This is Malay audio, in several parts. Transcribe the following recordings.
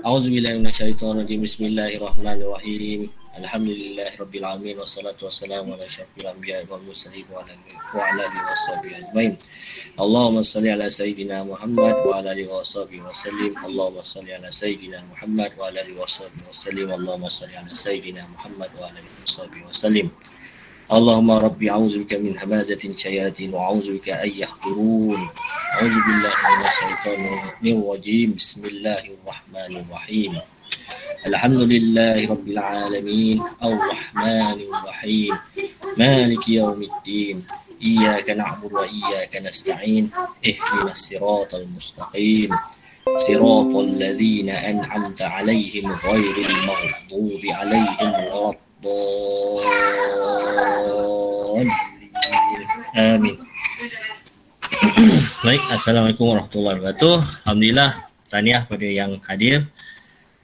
A'udzubillahi minasyaitonirrajim. Bismillahirrahmanirrahim. Alhamdulillahirabbil alamin wassalatu wassalamu ala asyrofil anbiya'i wal mursalin wa ala alihi washabihi ajmain. Allahumma shalli ala sayidina Muhammad wa ala alihi washabihi wasallim. Allahumma shalli ala sayidina Muhammad wa ala alihi washabihi wasallim. Allahumma shalli ala sayidina Muhammad wa ala alihi washabihi wasallim. Allahumma rabbi a'udzubika min hamazatin syayatin wa a'udzubika ay yahdurun. A'udzubillahi minasyaitonir rajim. Bismillahirrahmanirrahim. Alhamdulillahi rabbil alamin. Arrahmanir rahim. Maliki yaumiddin. Iyyaka na'budu wa iyyaka nasta'in. Ihdinas siratal mustaqim. Siratal ladzina an'amta 'alaihim ghairil maghdubi 'alaihim waladdallin. Amin. Baik, Assalamualaikum warahmatullahi wabarakatuh. Alhamdulillah, tahniah pada yang hadir.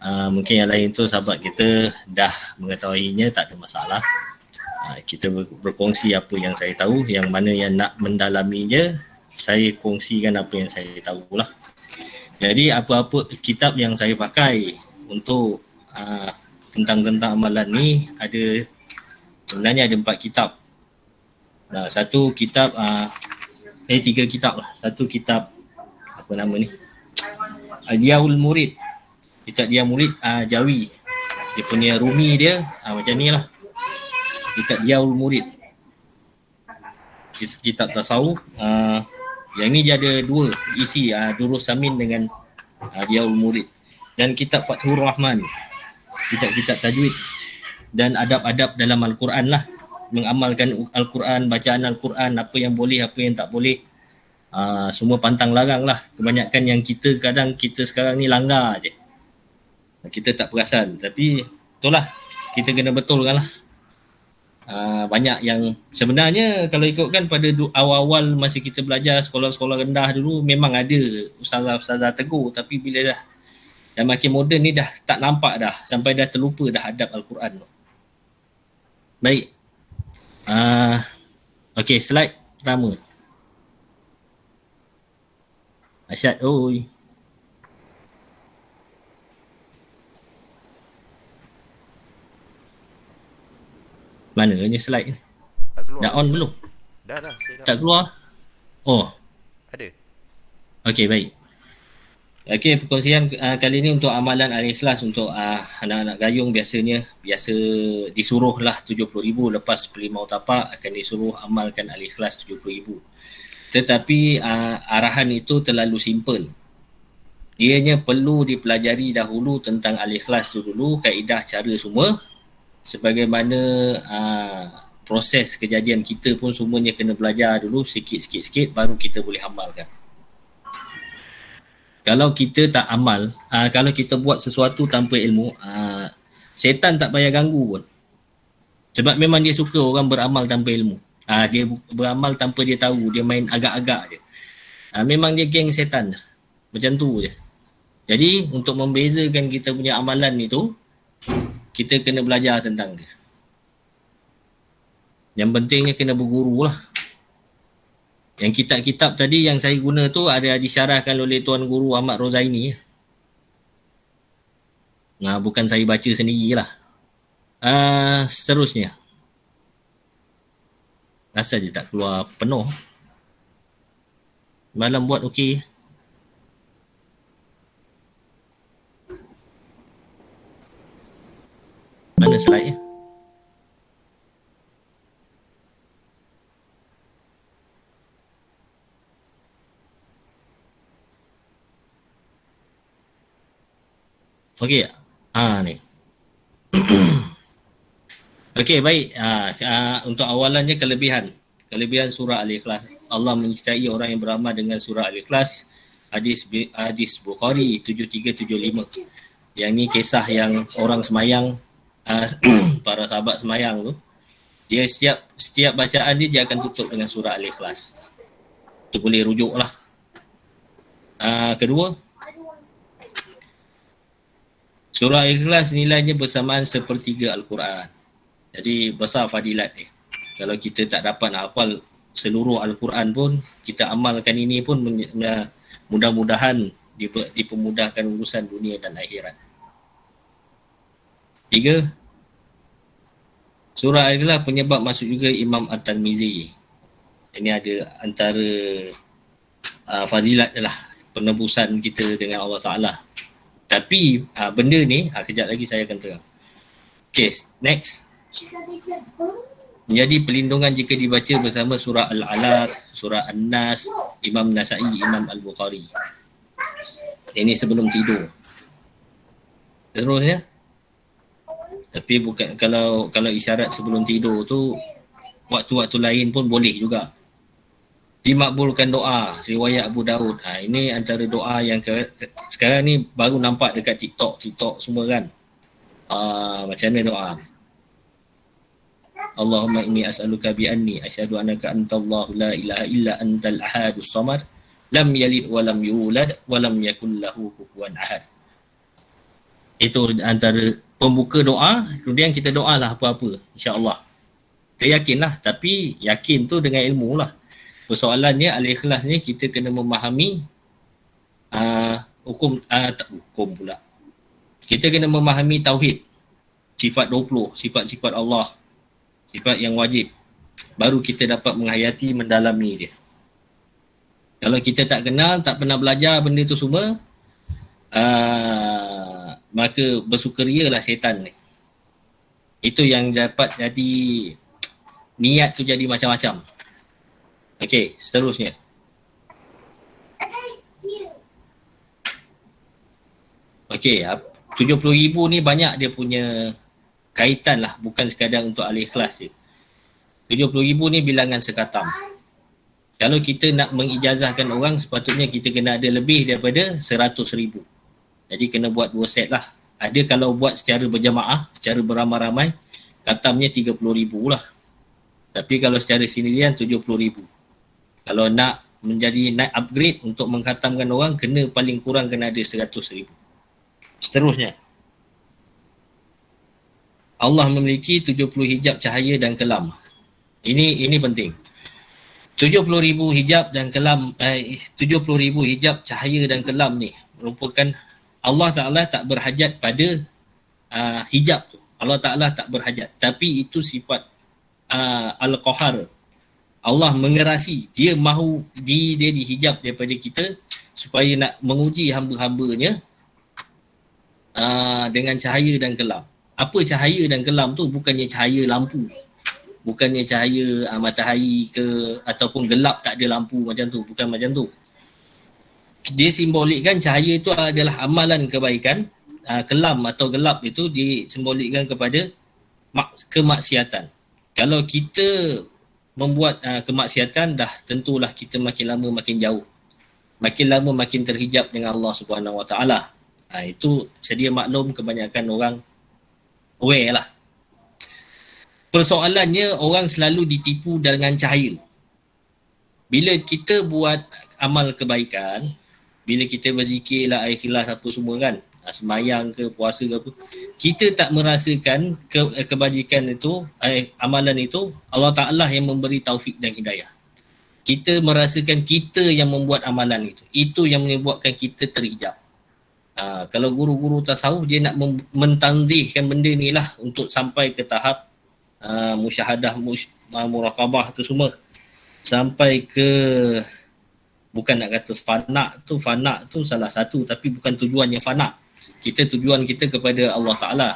Mungkin yang lain tu sahabat kita dah mengetahuinya, tak ada masalah. Kita berkongsi apa yang saya tahu, yang mana yang nak mendalaminya, saya kongsikan apa yang saya tahulah. Jadi apa-apa kitab yang saya pakai untuk tentang amalan ni sebenarnya ada 4 kitab. Satu kitab, 3 kitab lah. Satu kitab, apa nama ni? Diyaul Murid. Kitab Diyaul Murid Jawi. Dia punya Rumi dia macam ni lah. Kitab Diyaul Murid. Kitab tasawuf. Yang ni dia ada 2 isi, Durus Samin dengan Diyaul Murid. Dan kitab Fathur Rahman. Kitab-kitab tajwid dan adab-adab dalam Al-Quran lah, mengamalkan Al-Quran, bacaan Al-Quran, apa yang boleh, apa yang tak boleh, semua pantang larang lah. Kebanyakan yang kita sekarang ni langgar je, kita tak perasan, tapi itulah, kita kena betulkan lah. Banyak yang sebenarnya kalau ikutkan pada awal-awal masa kita belajar sekolah-sekolah rendah dulu, memang ada ustazah-ustazah tegur, tapi bila dah makin moden ni dah tak nampak dah, sampai dah terlupa dah adab Al-Quran tu. Baik. Okey, slide pertama. Asyad, oi. Mana ni slide ni? Dah on belum? Dah. Tak keluar? Oh. Ada. Okey, baik. Okey, perkongsian kali ini untuk amalan Al-Ikhlas untuk anak-anak gayung biasa disuruh lah 70,000 lepas pelimau tapak akan disuruh amalkan Al-Ikhlas 70,000. Tetapi arahan itu terlalu simple. Ianya perlu dipelajari dahulu tentang Al-Ikhlas tu dulu, kaedah cara semua, sebagaimana proses kejadian kita pun semuanya kena belajar dulu sikit baru kita boleh amalkan. Kalau kita tak amal, kalau kita buat sesuatu tanpa ilmu, syaitan tak payah ganggu pun. Sebab memang dia suka orang beramal tanpa ilmu. Dia beramal tanpa dia tahu, dia main agak-agak je. Memang dia geng syaitan. Macam tu je. Jadi untuk membezakan kita punya amalan itu, kita kena belajar tentang dia. Yang pentingnya kena berguru lah. Yang kitab-kitab tadi yang saya guna tu ada disyarahkan oleh Tuan Guru Ahmad Rozaini. Bukan saya baca sendirilah. Seterusnya. Rasa je tak keluar penuh. Malam buat okey. Mana slide-nya? Okey. Ni. Okey, baik. Untuk awalannya kelebihan surah Al-Ikhlas. Allah menyertai orang yang beramal dengan surah Al-Ikhlas. Hadis Bukhari 7375. Yang ni kisah yang orang semayang, para sahabat semayang tu. Dia setiap bacaan dia akan tutup dengan surah Al-Ikhlas. Tu boleh rujuk lah. Kedua, surah Ikhlas nilainya bersamaan sepertiga Al-Quran. Jadi besar fadilat dia. Kalau kita tak dapat nak hafal seluruh Al-Quran pun, kita amalkan ini pun mudah-mudahan dipermudahkan urusan dunia dan akhirat. 3. Surah adalah penyebab masuk juga Imam At-Tirmizi. Ini ada antara fadilat adalah penebusan kita dengan Allah Ta'ala. Tapi benda ni, kejap lagi saya akan terang. Okay, next. Menjadi perlindungan jika dibaca bersama surah Al-Alaq, surah An-Nas, Imam Nasa'i, Imam Al-Bukhari. Ini sebelum tidur. Terusnya. Tapi bukan kalau isyarat sebelum tidur tu, waktu-waktu lain pun boleh juga. Dimakbulkan doa, riwayat Abu Daud. Ini antara doa yang sekarang ni baru nampak dekat TikTok semua kan. Macam mana doa? Allahumma inni as'aluka bi anni asyhadu annaka antallahu la ilaha illa antal ahadus samad lam yalid wa lam yulad wa lam yakul lahu kufuwan ahad. Itu antara pembuka doa. Kemudian kita doalah apa-apa, insya-Allah. Kita yakinlah, tapi yakin tu dengan ilmu lah. Persoalannya al-ikhlas ni kita kena memahami hukum pula. Kita kena memahami tauhid. Sifat 20, sifat-sifat Allah. Sifat yang wajib. Baru kita dapat menghayati, mendalami dia. Kalau kita tak kenal, tak pernah belajar benda tu semua, maka bersukarialah syaitan ni. Itu yang dapat jadi, niat tu jadi macam-macam. Okey, seterusnya. Okey, 70,000 ni banyak dia punya kaitan lah, bukan sekadar untuk al-ikhlas je. 70,000 ni bilangan sekatam. Kalau kita nak mengijazahkan orang, sepatutnya kita kena ada lebih daripada 100,000. Jadi kena buat 2 set lah. Ada kalau buat secara berjamaah, secara beramai-ramai, khatamnya 30,000 lah. Tapi kalau secara sendirian 70,000. Kalau nak upgrade untuk mengkhatamkan orang, kena paling kurang kena ada 100,000. Seterusnya. Allah memiliki 70 hijab cahaya dan kelam. Ini penting. 70,000 hijab dan kelam, 70,000 hijab cahaya dan kelam ni merupakan Allah Ta'ala tak berhajat pada hijab tu. Allah Ta'ala tak berhajat. Tapi itu sifat Al-Qahar. Allah mengerasi. Dia mahu dia dihijab daripada kita supaya nak menguji hamba-hambanya dengan cahaya dan kelam. Apa cahaya dan kelam tu? Bukannya cahaya lampu. Bukannya cahaya matahari ke ataupun gelap tak ada lampu macam tu. Bukan macam tu. Dia simbolikkan cahaya itu adalah amalan kebaikan. Kelam atau gelap itu disimbolikkan kepada kemaksiatan. Kalau kita membuat kemaksiatan, dah tentulah kita makin lama makin jauh. Makin lama makin terhijab dengan Allah Subhanahu Wa Taala. Itu sedia maklum, kebanyakan orang aware lah. Persoalannya orang selalu ditipu dengan cahaya. Bila kita buat amal kebaikan, bila kita berzikir la ikhlas apa semua kan, semayang ke puasa ke apa, kita tak merasakan kebajikan itu, amalan itu Allah Ta'ala yang memberi taufik dan hidayah. Kita merasakan kita yang membuat amalan itu. Itu yang menyebabkan kita terhijab. Kalau guru-guru tasawuf dia nak mentanzihkan benda ni lah untuk sampai ke tahap musyahadah, muraqabah tu semua, sampai ke, bukan nak kata fana tu salah satu, tapi bukan tujuan yang fana. Tujuan kita kepada Allah Ta'ala.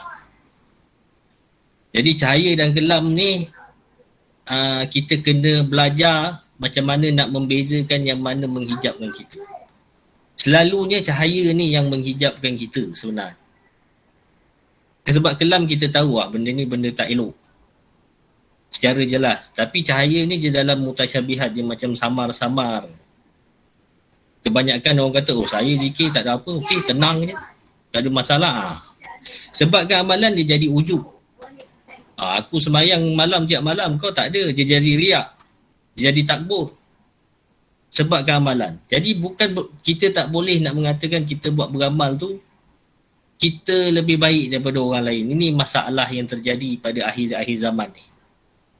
Jadi cahaya dan kelam ni kita kena belajar macam mana nak membezakan yang mana menghijabkan kita. Selalunya cahaya ni yang menghijabkan kita sebenarnya. Sebab kelam kita tahu benda ni benda tak elok secara jelas. Tapi cahaya ni dia dalam mutasyabihat, dia macam samar-samar. Kebanyakan orang kata, saya zikir tak ada apa, okey, tenang je, tak ada masalah. Sebabkan amalan dia jadi ujub. Aku sembahyang malam tiap malam, kau tak ada, dia jadi riak, dia jadi takbur. Sebabkan amalan. Jadi bukan kita tak boleh nak mengatakan kita buat beramal tu kita lebih baik daripada orang lain. Ini masalah yang terjadi pada akhir-akhir zaman ni.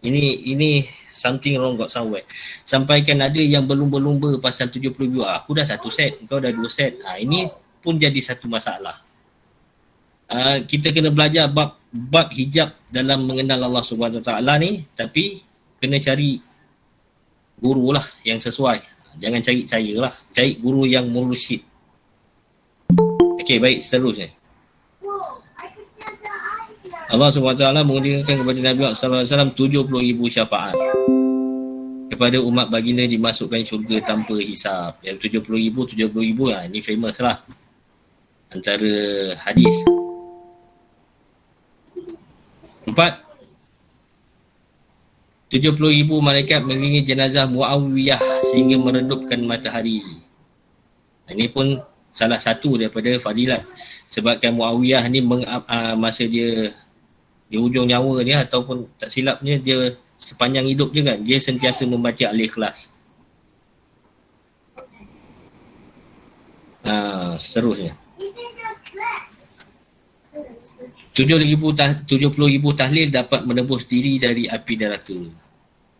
Ini something wrong got somewhere. Sampaikan ada yang berlumba-lumba pasal 70 ribu. Aku dah 1 set, kau dah 2 set. Ini pun jadi satu masalah. Kita kena belajar bab hijab dalam mengenal Allah Subhanahu Wa Taala ni, tapi kena cari guru lah yang sesuai. Jangan cari saya lah. Cari guru yang mursyid. Okey, baik, seterusnya. Allah SWT mengudikan kepada Nabi SAW 70,000 syafaat kepada umat baginda dimasukkan syurga tanpa hisap. Yang 70,000 lah. Ini famous lah antara hadis. 4. 70,000 malaikat mengiringi jenazah Muawiyah sehingga meredupkan matahari. Ini pun salah satu daripada fadilat. Sebabkan Muawiyah ni masa dia di hujung nyawa dia, ataupun tak silapnya dia sepanjang hidup je kan, dia sentiasa membaca Al-Ikhlas. Seterusnya. 70,000 tahlil dapat menebus diri dari api neraka.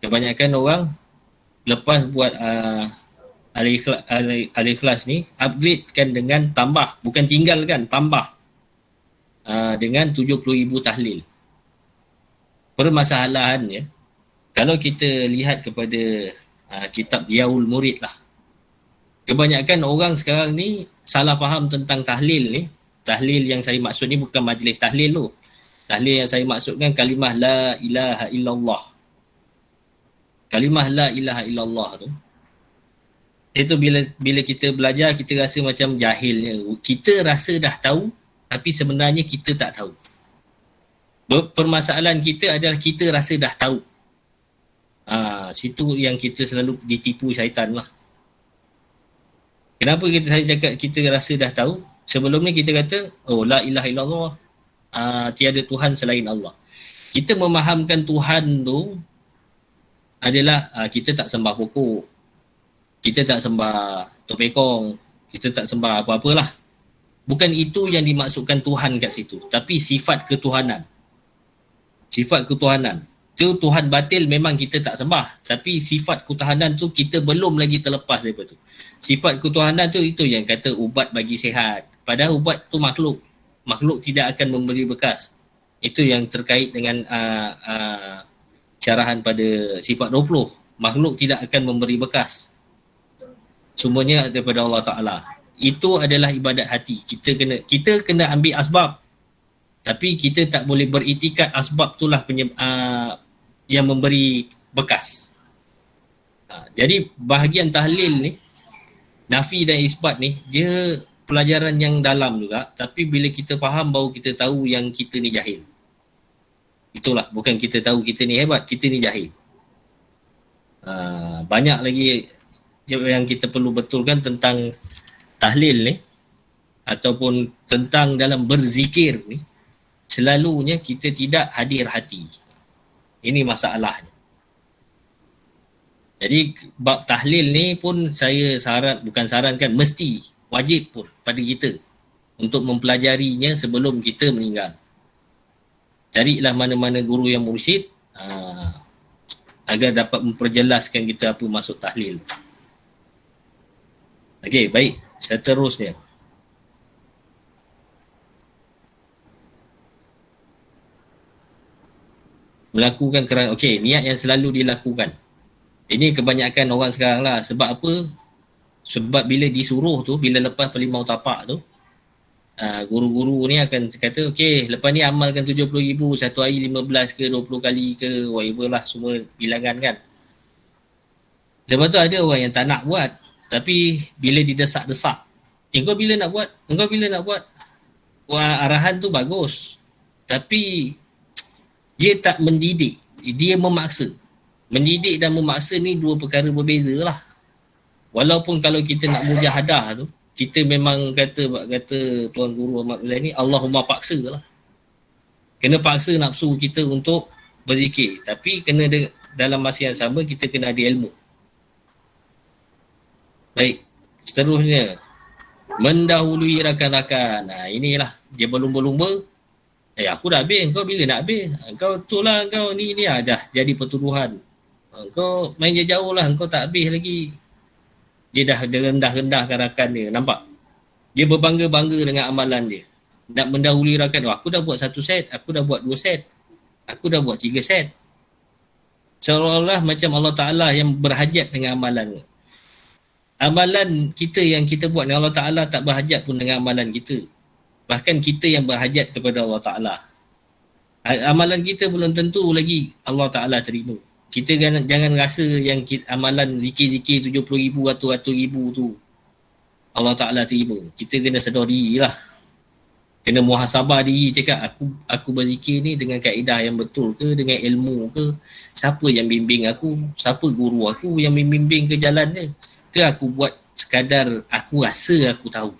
Kebanyakan orang lepas buat Al-Ikhlas ni, upgradekan dengan tambah, bukan tinggalkan, tambah dengan 70,000 tahlil. Permasalahannya, kalau kita lihat kepada kitab Diyaul Murid lah, kebanyakan orang sekarang ni salah faham tentang tahlil ni. Tahlil yang saya maksud ni bukan majlis tahlil tu. Tahlil yang saya maksudkan kalimah la ilaha illallah. Kalimah la ilaha illallah tu, itu bila kita belajar, kita rasa macam jahilnya. Kita rasa dah tahu, tapi sebenarnya kita tak tahu. Permasalahan kita adalah kita rasa dah tahu. Situ yang kita selalu ditipu syaitan lah. Kenapa saya cakap kita rasa dah tahu? Sebelum ni kita kata, oh la ilaha illallah, tiada Tuhan selain Allah. Kita memahamkan Tuhan tu adalah kita tak sembah pokok, kita tak sembah topekong, kita tak sembah apa-apalah. Bukan itu yang dimaksudkan Tuhan kat situ, tapi sifat ketuhanan. Sifat ketuhanan. Tu Tuhan batil memang kita tak sembah, tapi sifat ketuhanan tu kita belum lagi terlepas daripada tu. Sifat ketuhanan tu itu yang kata ubat bagi sihat. Padahal ubat tu makhluk. Makhluk tidak akan memberi bekas. Itu yang terkait dengan syarahan pada sifat 20. Makhluk tidak akan memberi bekas. Semuanya daripada Allah Ta'ala. Itu adalah ibadat hati. Kita kena ambil asbab. Tapi kita tak boleh beriktikad asbab itulah yang memberi bekas. Jadi bahagian tahlil ni, nafi dan isbat ni, dia pelajaran yang dalam juga. Tapi bila kita faham, baru kita tahu yang kita ni jahil. Itulah, bukan kita tahu kita ni hebat, kita ni jahil. Banyak lagi yang kita perlu betulkan tentang tahlil ni, ataupun tentang dalam berzikir ni. Selalunya kita tidak hadir hati. Ini masalahnya. Jadi bab tahlil ni pun saya bukan sarankan, mesti wajib pun pada kita untuk mempelajarinya sebelum kita meninggal. Carilah mana-mana guru yang mursyid agar dapat memperjelaskan kita apa maksud tahlil. Okey, baik. Seterusnya. Melakukan kerana, niat yang selalu dilakukan. Ini kebanyakan orang sekarang lah. Sebab apa? Sebab bila disuruh tu, bila lepas pelimau tapak tu, guru-guru ni akan kata, lepas ni amalkan 70,000, satu hari 15 ke 20 kali ke, whatever lah, semua bilangan kan. Lepas tu ada orang yang tak nak buat. Tapi bila didesak-desak, kau bila nak buat? Engkau bila nak buat? Wah, arahan tu bagus. Tapi dia tak mendidik, dia memaksa. Mendidik dan memaksa ni dua perkara berbeza lah. Walaupun kalau kita nak mujahadah tu, kita memang kata Tuan Guru Ahmad Ulai ni, Allahumma paksa lah. Kena paksa nafsu kita untuk berzikir. Tapi kena dalam masa yang sama, kita kena ada ilmu. Baik, seterusnya. Mendahului rakan-rakan. Inilah dia berlumba-lumba. Aku dah habis, kau bila nak habis? Kau tu lah, kau ni dah jadi pertuduhan. Kau main jauh lah, kau tak habis lagi. Dia dah rendah-rendahkan rakan dia, nampak? Dia berbangga-bangga dengan amalan dia. Nak mendahului rakan, aku dah buat 1 set, aku dah buat 2 set, aku dah buat 3 set. Seolah-olah macam Allah Ta'ala yang berhajat dengan amalan. Amalan kita yang kita buat dengan Allah Ta'ala tak berhajat pun dengan amalan kita. Bahkan kita yang berhajat kepada Allah Ta'ala. Amalan kita belum tentu lagi Allah Ta'ala terima. Kita jangan rasa yang amalan zikir-zikir 70,000, ratus-ratus ribu tu Allah Ta'ala terima. Kita kena sedar diri lah. Kena muhasabah diri, cakap aku berzikir ni dengan kaedah yang betul ke, dengan ilmu ke, siapa yang bimbing aku, siapa guru aku yang membimbing ke jalan dia, ke aku buat sekadar aku rasa aku tahu.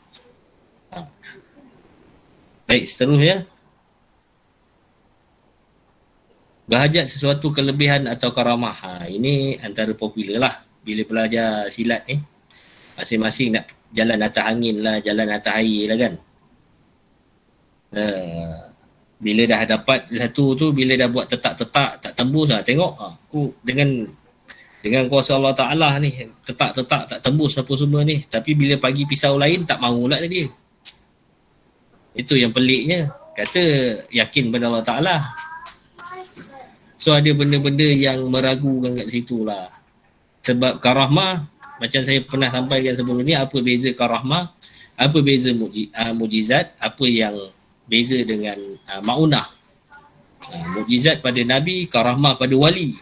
Baik, seterusnya. Berhajat sesuatu kelebihan atau karamah. Ini antara popular lah. Bila belajar silat ni, masing-masing nak jalan atas angin lah, jalan atas air lah kan. Bila dah dapat satu tu, bila dah buat tetak-tetak, tak tembus lah. Tengok, aku dengan kuasa Allah Ta'ala ni, tetak-tetak tak tembus apa semua ni. Tapi bila pagi pisau lain, tak mahu lah dia. Itu yang peliknya. Kata yakin pada Allah Ta'ala. So ada benda-benda yang meragukan kat situ lah. Sebab karamah, macam saya pernah sampaikan sebelum ni, apa beza karamah, apa beza mujizat, apa yang beza dengan ma'unah. Mujizat pada Nabi, karamah pada wali.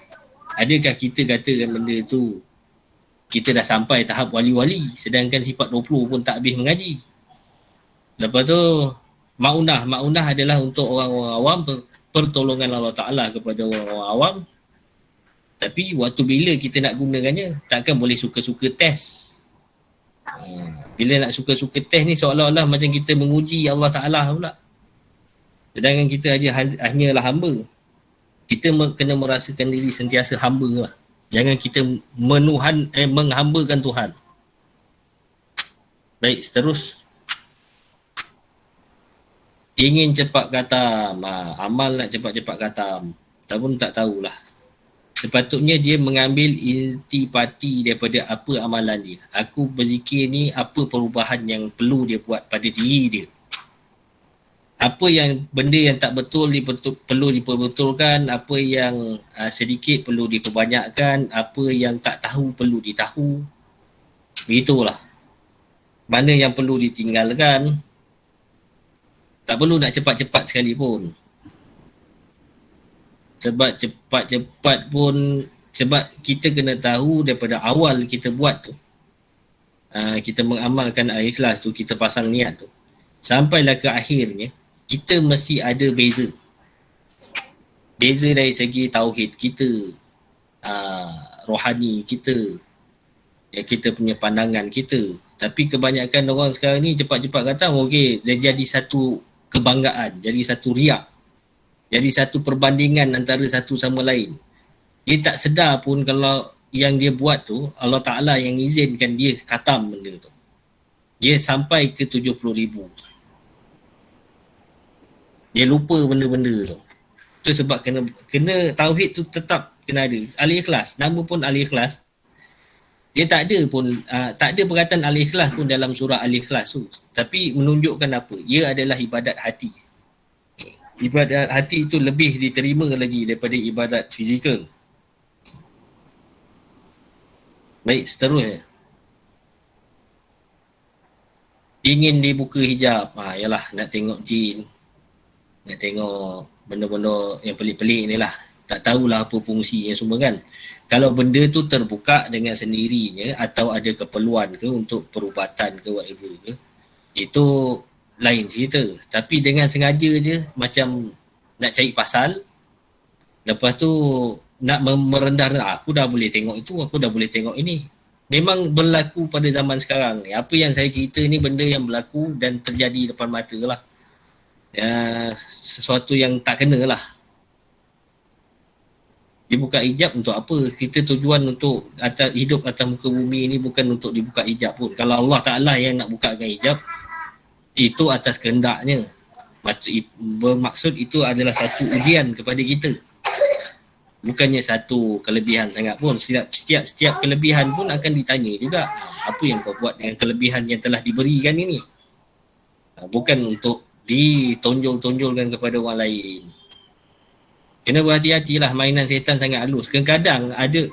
Adakah kita katakan benda tu kita dah sampai tahap wali-wali, sedangkan sifat 20 pun tak habis mengaji? Lepas tu ma'unah adalah untuk orang-orang awam, pertolongan Allah Ta'ala kepada orang-orang awam. Tapi waktu bila kita nak gunakannya, takkan boleh suka-suka test. Bila nak suka-suka test ni, seolah-olah macam kita menguji Allah Ta'ala pula. Sedangkan kita hanyalah hamba. Kita kena merasakan diri sentiasa hamba lah. Jangan kita menghambakan Tuhan. Baik, seterus. Ingin cepat khatam. Amal nak cepat-cepat khatam. Tapi tak tahulah. Sepatutnya dia mengambil intipati daripada apa amalan dia. Aku berzikir ni, apa perubahan yang perlu dia buat pada diri dia. Apa yang benda yang tak betul perlu diperbetulkan, apa yang sedikit perlu diperbanyakkan, apa yang tak tahu perlu ditahu. Begitulah. Mana yang perlu ditinggalkan. Tak perlu nak cepat-cepat sekalipun. Sebab cepat-cepat pun, sebab kita kena tahu daripada awal kita buat tu, kita mengamalkan ikhlas tu, kita pasang niat tu, sampailah ke akhirnya, kita mesti ada beza. Beza dari segi tauhid kita, rohani kita, ya, kita punya pandangan kita. Tapi kebanyakan orang sekarang ni cepat-cepat kata, okey, dia jadi satu kebanggaan, jadi satu riak, jadi satu perbandingan antara satu sama lain. Dia tak sedar pun kalau yang dia buat tu, Allah Ta'ala yang izinkan dia khatam benda tu. Dia sampai ke 70,000. Dia lupa benda-benda tu. Itu sebab kena tauhid tu tetap kena ada. Al-Ikhlas, nama pun Al-Ikhlas. Dia tak ada pun, tak ada perkataan Al-Ikhlas pun dalam surah Al-Ikhlas tu. Tapi menunjukkan apa? Ia adalah ibadat hati. Ibadat hati itu lebih diterima lagi daripada ibadat fizikal. Baik, seterusnya. Ingin dibuka hijab. Yalah, nak tengok jin. Nak tengok benda-benda yang pelik-pelik ni lah. Tak tahulah apa fungsinya semua kan. Kalau benda tu terbuka dengan sendirinya atau ada keperluan ke untuk perubatan ke whatever ke, itu lain cerita. Tapi dengan sengaja je macam nak cari pasal, lepas tu nak merendah, aku dah boleh tengok itu, aku dah boleh tengok ini. Memang berlaku pada zaman sekarang ni. Apa yang saya cerita ni benda yang berlaku dan terjadi depan mata lah. Sesuatu yang tak kena lah. Dia buka hijab untuk apa? Kita tujuan untuk hidup atas muka bumi ni bukan untuk dibuka hijab pun. Kalau Allah Ta'ala yang nak bukakan hijab, itu atas kehendaknya. Bermaksud itu adalah satu ujian kepada kita. Bukannya satu kelebihan sangat pun. Setiap kelebihan pun akan ditanya juga. Apa yang kau buat dengan kelebihan yang telah diberikan ini? Bukan untuk ditonjol-tonjolkan kepada orang lain. Kena berhati-hatilah, mainan setan sangat halus. Kadang-kadang ada,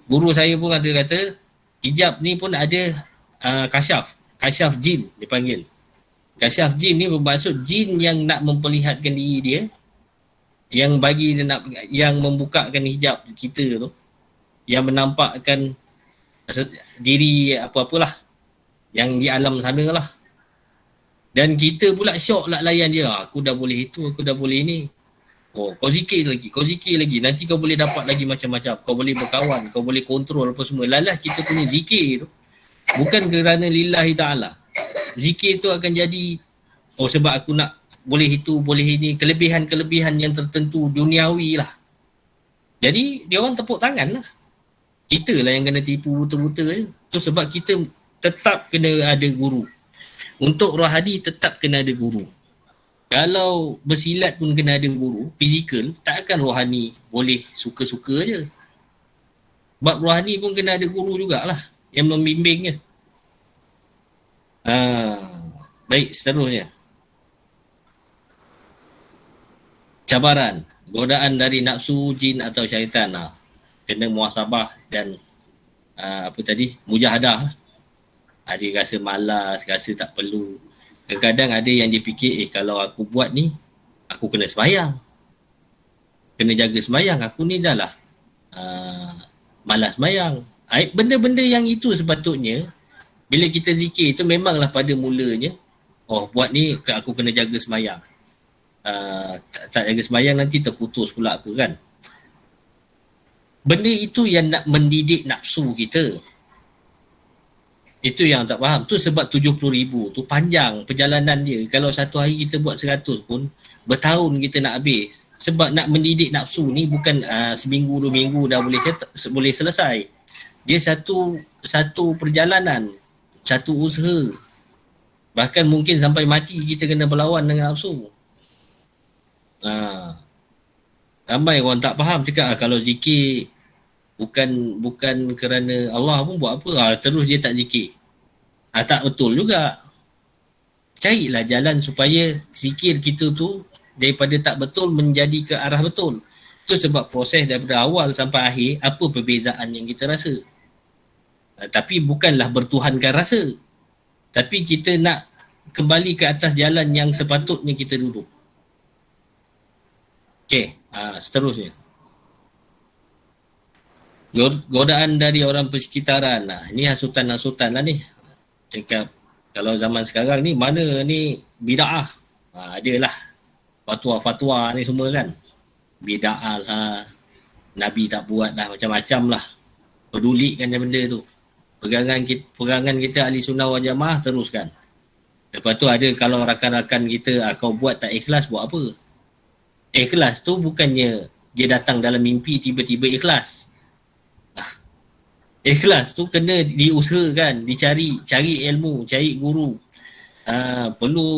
guru saya pun ada kata, hijab ni pun ada kasyaf jin dipanggil. Kasyaf jin ni bermaksud jin yang nak memperlihatkan diri dia, yang bagi dia nak, yang membukakan hijab kita tu, yang menampakkan diri apa-apalah yang di alam sana lah. Dan kita pula syok lah layan dia. Aku dah boleh itu, aku dah boleh ini. Oh, kau zikir lagi. Nanti kau boleh dapat lagi macam-macam. Kau boleh berkawan, kau boleh kontrol apa semua. Lalah kita punya zikir tu bukan kerana lillahi ta'ala. Zikir tu akan jadi, oh sebab aku nak boleh itu, boleh ini. Kelebihan-kelebihan yang tertentu duniawi lah. Jadi dia orang tepuk tangan lah. Kita lah yang kena tipu buta-buta je. Tu sebab kita tetap kena ada guru. Untuk rohani tetap kena ada guru. Kalau bersilat pun kena ada guru, fizikal, takkan rohani boleh suka-suka je. Bab rohani pun kena ada guru jugalah yang membimbingnya. Baik, seterusnya. Cabaran, godaan dari nafsu, jin atau syaitan. Kena muhasabah dan mujahadah. Ada rasa malas, rasa tak perlu. Kadang-kadang ada yang dia fikir, kalau aku buat ni, aku kena sembahyang. Kena jaga sembahyang. Aku ni dah lah malas sembahyang. Benda-benda yang itu sepatutnya, bila kita zikir itu memanglah pada mulanya, oh buat ni aku kena jaga sembahyang. Tak jaga sembahyang nanti terputus pula apa kan. Benda itu yang nak mendidik nafsu kita. Itu yang tak faham. Tu sebab 70,000 tu panjang perjalanan dia. Kalau satu hari kita buat 100 pun, bertahun kita nak habis. Sebab nak mendidik nafsu ni bukan seminggu, 2 minggu dah boleh selesai. Dia satu perjalanan, satu usaha. Bahkan mungkin sampai mati kita kena berlawan dengan nafsu. Ramai orang tak faham cakap kalau zikir bukan kerana Allah pun buat apa, terus dia tak zikir. Tak betul juga. Carilah jalan supaya zikir kita tu daripada tak betul menjadi ke arah betul. Itu sebab proses daripada awal sampai akhir, apa perbezaan yang kita rasa. Tapi bukanlah bertuhankan rasa. Tapi kita nak kembali ke atas jalan yang sepatutnya kita duduk. Okey, seterusnya. Godaan dari orang persekitaran. Ini hasutan-hasutan lah ni. Cakap kalau zaman sekarang ni mana ni bida'ah. Adalah fatwa-fatwa ni semua kan. Bida'ah lah. Nabi tak buat dah, macam-macam lah. Pedulikan dia benda tu. Pegangan kita ahli sunnah wal jamaah teruskan. Lepas tu ada kalau rakan-rakan kita kau buat tak ikhlas, buat apa? Ikhlas tu bukannya dia datang dalam mimpi tiba-tiba ikhlas. Ikhlas tu kena diusahakan, cari ilmu, cari guru. Perlu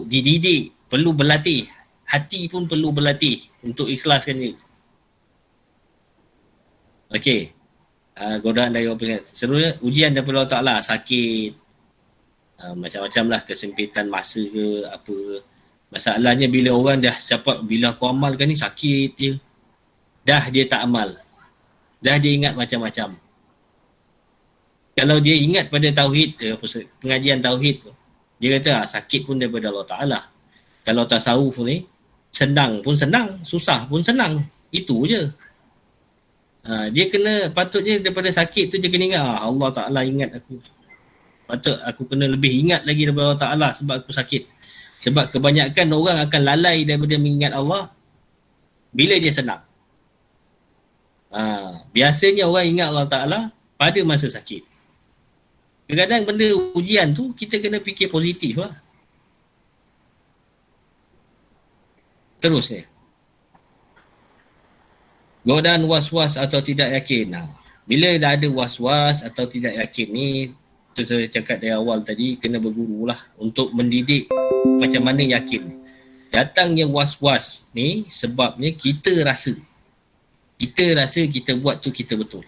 dididik, perlu berlatih. Hati pun perlu berlatih untuk ikhlaskan dia. Okey. Godaan dari orang. Seterusnya, ujian daripada Allah Ta'ala, sakit. Macam-macam lah, kesempitan masa ke, apa. Masalahnya bila orang dah cepat, bila aku amalkan ni sakit je. Dah dia tak amal. Dah dia ingat macam-macam. Kalau dia ingat pada tauhid, pengajian tauhid tu, dia kata sakit pun daripada Allah Ta'ala. Kalau tasawuf ni, senang pun senang, susah pun senang. Itu je. Dia kena, patutnya daripada sakit tu dia kena ingat, Allah Ta'ala ingat aku. Patut aku kena lebih ingat lagi daripada Allah Ta'ala sebab aku sakit. Sebab kebanyakan orang akan lalai daripada mengingat Allah bila dia senang. Biasanya orang ingat Allah Ta'ala pada masa sakit. Kadang-kadang benda ujian tu kita kena fikir positif lah. Terusnya. Godaan was-was atau tidak yakin. Bila dah ada was-was atau tidak yakin ni, tu saya cakap dari awal tadi, kena berguru lah untuk mendidik macam mana yakin. Datangnya was-was ni sebabnya kita rasa kita buat tu kita betul.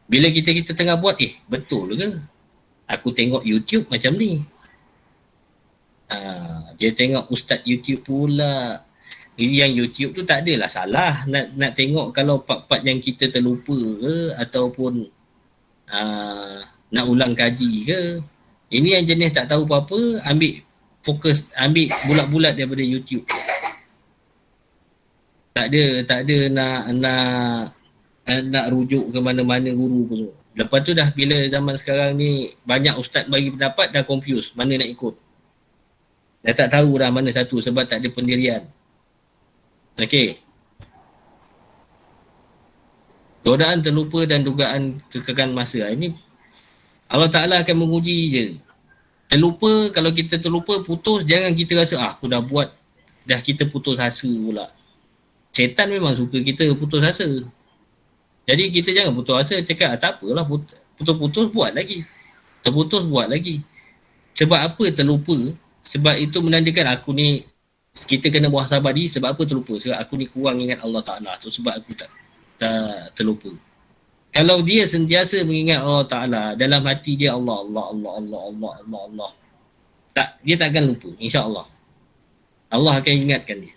Bila kita tengah buat, betul ke? Aku tengok YouTube macam ni. Dia tengok ustaz YouTube pula. Yang YouTube tu tak adalah salah. Nak tengok kalau part-part yang kita terlupa ke, ataupun nak ulang kaji ke. Ini yang jenis tak tahu apa-apa, ambil fokus, ambil bulat-bulat daripada YouTube. Tak ada nak rujuk ke mana-mana guru pun. Lepas tu dah bila zaman sekarang ni banyak ustaz bagi pendapat, dah confuse mana nak ikut. Dah tak tahu dah mana satu sebab tak ada pendirian. Okey. Godaan terlupa dan dugaan kekekalan masa. Ini Allah Ta'ala akan menguji je. Terlupa, kalau kita terlupa, putus, jangan kita rasa, aku dah buat, dah kita putus asa pula. Syaitan memang suka kita putus asa. Jadi kita jangan putus asa, cakap, tak apalah, putus-putus buat lagi. Terputus buat lagi. Sebab apa terlupa? Sebab itu menandakan aku ni, kita kena muhasabah diri. Sebab apa terlupa? Sebab aku ni kurang ingat Allah Ta'ala. So, sebab aku tak terlupa. Kalau dia sentiasa mengingat Allah Ta'ala, dalam hati dia Allah. Dia tak akan lupa, insya-Allah. Allah akan ingatkan dia.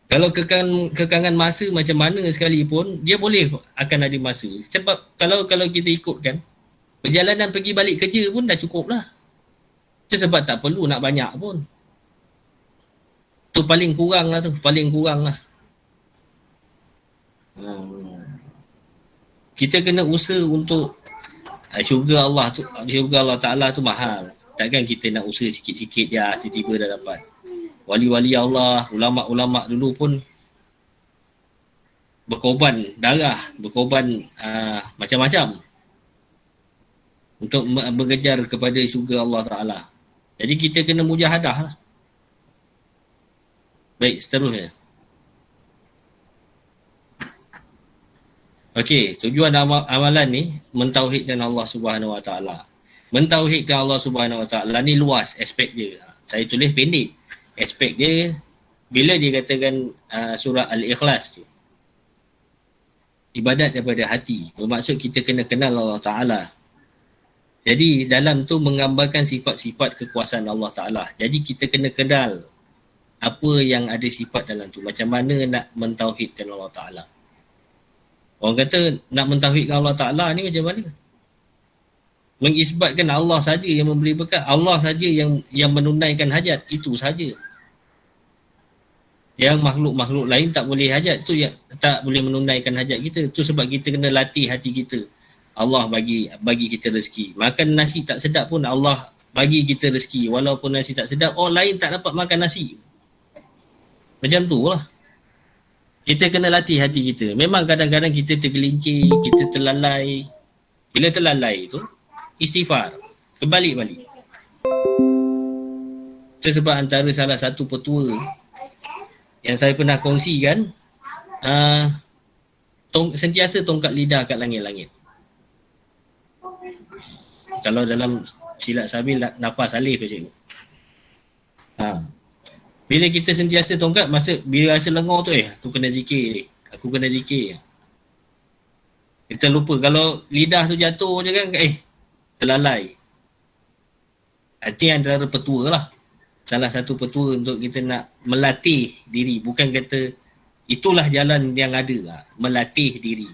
Kalau kekangan masa macam mana sekalipun, dia boleh akan ada masa. Sebab kalau kita ikutkan, perjalanan pergi balik kerja pun dah cukup lah. Itu sebab tak perlu nak banyak pun. Tu paling kurang lah. Kita kena usaha untuk syurga Allah Ta'ala tu mahal. Takkan kita nak usaha sikit-sikit je, tiba-tiba dah dapat. Wali-wali Allah, ulama'-ulama' dulu pun berkorban darah, berkorban macam-macam untuk berkejar kepada syurga Allah Ta'ala. Jadi kita kena mujahadah lah. Baik, seterusnya. Okey, tujuan amalan ni mentauhidkan Allah Subhanahu Wa Taala. Mentauhidkan Allah Subhanahu Wa Taala ni luas aspek dia. Saya tulis pendek. Aspek dia bila dia katakan surah Al-Ikhlas tu. Ibadat daripada hati. Bermaksud kita kena kenal Allah Taala. Jadi dalam tu menggambarkan sifat-sifat kekuasaan Allah Taala. Jadi kita kena kenal apa yang ada sifat dalam tu. Macam mana nak mentauhidkan Allah Taala. Orang kata nak mentauhidkan Allah Ta'ala ni macam mana? Mengisbatkan Allah saja yang memberi berkat. Allah saja yang menunaikan hajat. Itu saja. Yang makhluk-makhluk lain tak boleh hajat. Tu yang tak boleh menunaikan hajat kita. Tu sebab kita kena latih hati kita. Allah bagi kita rezeki. Makan nasi tak sedap pun Allah bagi kita rezeki. Walaupun nasi tak sedap, orang lain tak dapat makan nasi. Macam tu lah. Kita kena latih hati kita. Memang kadang-kadang kita tergelincir, kita terlalai. Bila terlalai tu, istighfar. Kembali-balik. Itu sebab antara salah satu petua yang saya pernah kongsikan, sentiasa tongkat lidah kat langit-langit. Kalau dalam silat sabil, nafas alif je. Bila kita sentiasa tongkat, bila rasa lengar tu, aku kena zikir. Kita lupa. Kalau lidah tu jatuh je kan, terlalai. Itu antara petua lah. Salah satu petua untuk kita nak melatih diri. Bukan kata, itulah jalan yang ada lah. Melatih diri.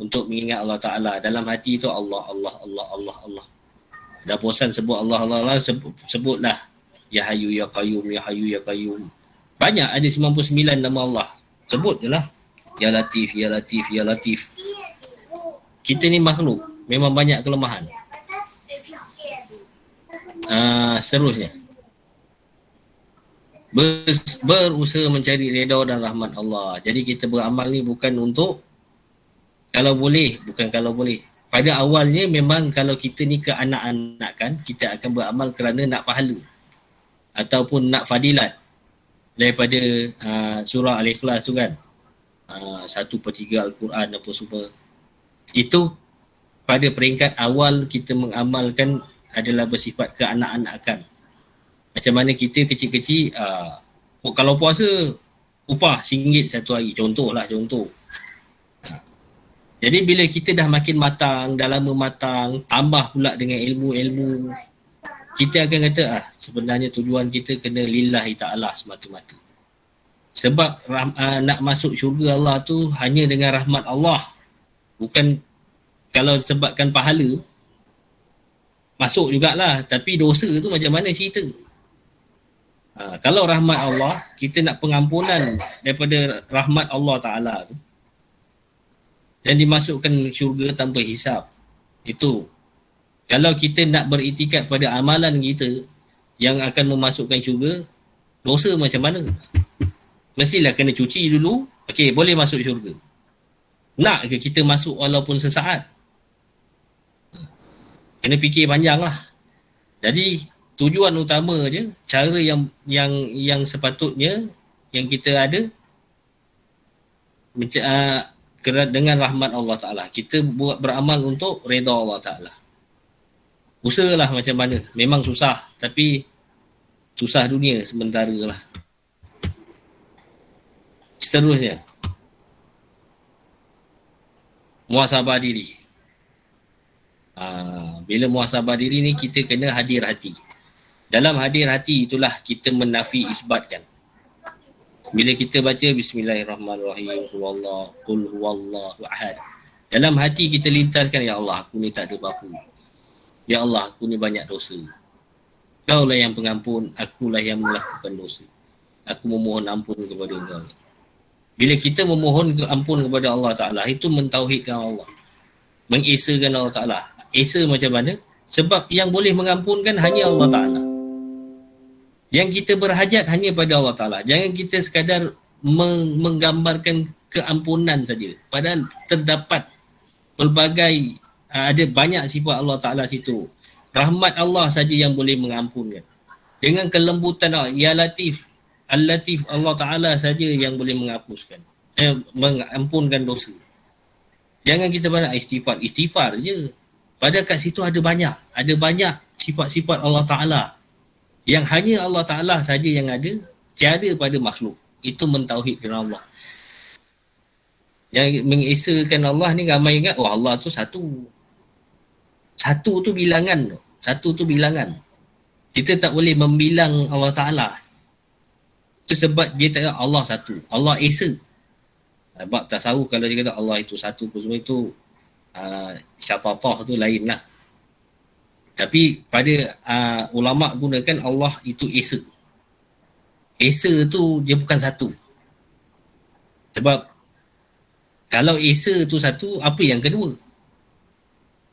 Untuk mengingat Allah Ta'ala. Dalam hati tu Allah. Dah bosan sebut Allah. Sebutlah. Ya Hayyu Ya Qayyum. Banyak, ada 99 nama Allah. Sebut je lah. Ya Latif. Kita ni makhluk. Memang banyak kelemahan. Seterusnya. Berusaha mencari redha dan rahmat Allah. Jadi kita beramal ni bukan untuk kalau boleh. Pada awalnya memang kalau kita ni keanak-anakan, kita akan beramal kerana nak pahala. Ataupun nak fadilat daripada surah Al-Ikhlas tu kan. 1/3 Al-Quran apa semua. Itu pada peringkat awal kita mengamalkan adalah bersifat keanak-anakan. Macam mana kita kecil-kecil, kalau puasa, upah RM1 satu hari. Contoh. Jadi bila kita dah makin matang, dah lama matang, tambah pula dengan ilmu-ilmu, kita akan kata, sebenarnya tujuan kita kena lillahi ta'ala semata-mata. Sebab nak masuk syurga Allah tu hanya dengan rahmat Allah. Bukan kalau sebabkan pahala, masuk jugalah. Tapi dosa tu macam mana cerita? Kalau rahmat Allah, kita nak pengampunan daripada rahmat Allah Ta'ala tu, dan dimasukkan syurga tanpa hisap. Itu. Kalau kita nak beriktikad pada amalan kita yang akan memasukkan syurga, dosa macam mana? Mestilah kena cuci dulu, okey, boleh masuk syurga. Nak ke kita masuk walaupun sesaat? Kena fikir panjang lah. Jadi tujuan utama je, cara yang sepatutnya yang kita ada dengan rahmat Allah Ta'ala. Kita buat beramal untuk reda Allah Ta'ala. Usahalah macam mana. Memang susah, tapi susah dunia sementara lah. Seterusnya, muhasabah diri. Bila muhasabah diri ni, kita kena hadir hati. Dalam hadir hati itulah kita menafi isbatkan. Bila kita baca Bismillahirrahmanirrahim, Qul huwallahu ahad, dalam hati kita lintaskan, ya Allah, aku ni tak ada apa-apa. Ya Allah, aku ni banyak dosa. Kaulah yang pengampun, akulah yang melakukan dosa. Aku memohon ampun kepada Engkau. Bila kita memohon ampun kepada Allah Ta'ala, itu mentauhidkan Allah, mengesakan Allah Ta'ala. Esa macam mana? Sebab yang boleh mengampunkan hanya Allah Ta'ala. Yang kita berhajat hanya pada Allah Ta'ala. Jangan kita sekadar menggambarkan keampunan saja. Padahal terdapat pelbagai, ada banyak sifat Allah Ta'ala situ. Rahmat Allah saja yang boleh mengampunkan. Dengan kelembutan Allah, Ya Latif, Al-Latif, Allah Ta'ala saja yang boleh menghapuskan, mengampunkan dosa. Jangan kita banyak istighfar je. Padahal kat situ ada banyak sifat-sifat Allah Ta'ala yang hanya Allah Ta'ala saja yang ada, tiada pada makhluk. Itu mentauhidkan Allah. Yang mengesakan Allah ni ramai ingat, Allah tu satu. Satu tu bilangan. Kita tak boleh membilang Allah Ta'ala. Itu sebab dia tak kata Allah satu. Allah esa. Sebab tasawuf kalau dia kata Allah itu satu, semua itu syatatah tu lain lah. Tapi pada ulama' gunakan Allah itu esa. Esa tu dia bukan satu. Sebab kalau esa tu satu, apa yang kedua?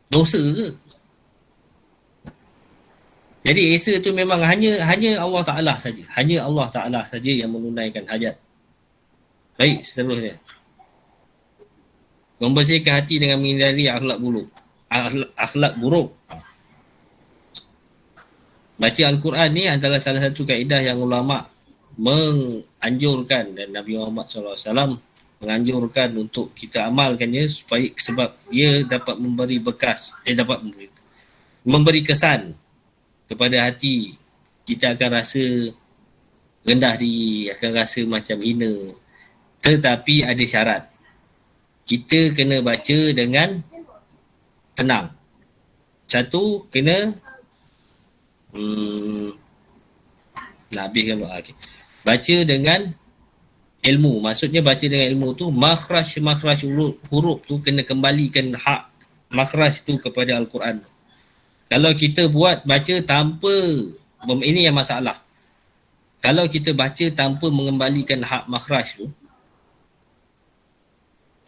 Dosa ke? Jadi esa tu memang hanya Allah Ta'ala saja. Hanya Allah Ta'ala saja yang menunaikan hajat. Baik, seterusnya. Membersihkan hati dengan menghindari akhlak buruk. Baca Al-Quran ni adalah salah satu kaedah yang ulama' menganjurkan, dan Nabi Muhammad SAW menganjurkan untuk kita amalkannya sebab ia dapat memberi memberi kesan kepada hati. Kita akan rasa rendah diri, akan rasa macam hina. Tetapi ada syarat. Kita kena baca dengan tenang. Satu, kena nak habiskan doa. Okay. Baca dengan ilmu. Maksudnya baca dengan ilmu tu, makhraj huruf tu kena kembalikan hak makhraj tu kepada Al-Quran. Kalau kita baca tanpa, ini yang masalah. Kalau kita baca tanpa mengembalikan hak makhraj tu,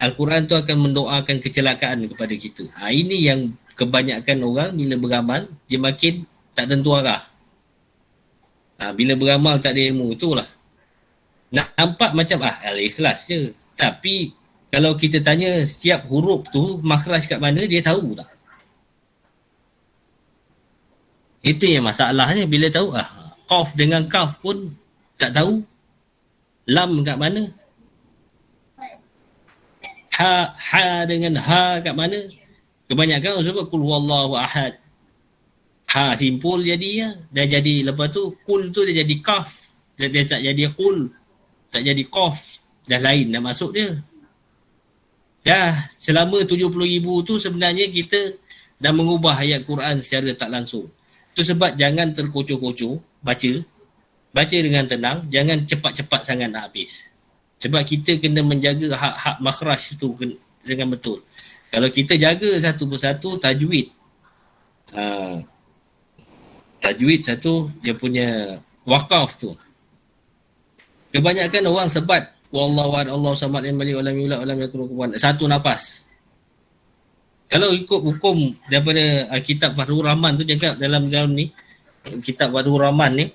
Al-Quran tu akan mendoakan kecelakaan kepada kita. Ini yang kebanyakan orang bila beramal, dia makin tak tentu arah. Bila beramal tak ada ilmu, itulah. Nampak macam al-ikhlas je. Tapi kalau kita tanya setiap huruf tu makhraj kat mana, dia tahu tak? Itu yang masalahnya. Bila tahu qaf dengan kaf pun tak tahu. Lam kat mana? Ha dengan ha kat mana? Kebanyakan orang sebut kul huwallahu ahad. Ha simpul jadi ya. Dah jadi lepas tu kul tu dia jadi kaf. Dia tak jadi kul. Tak jadi qaf. Dah lain dah masuk dia. Dah selama 70,000 tu sebenarnya kita dah mengubah ayat Quran secara tak langsung. Tu sebab jangan terkocok-kocok baca. Baca dengan tenang, jangan cepat-cepat sangat nak habis. Sebab kita kena menjaga hak-hak makhraj tu dengan betul. Kalau kita jaga satu persatu tajwid. Tajwid satu dia punya wakaf tu. Kebanyakan orang sebat wallahu ahad Allahu samad lam yalid walam yulad walam yakul lahu kufuwan ahad. Satu nafas. Kalau ikut hukum daripada kitab Fathur Rahman tu cakap dalam ni, kitab Fathur Rahman ni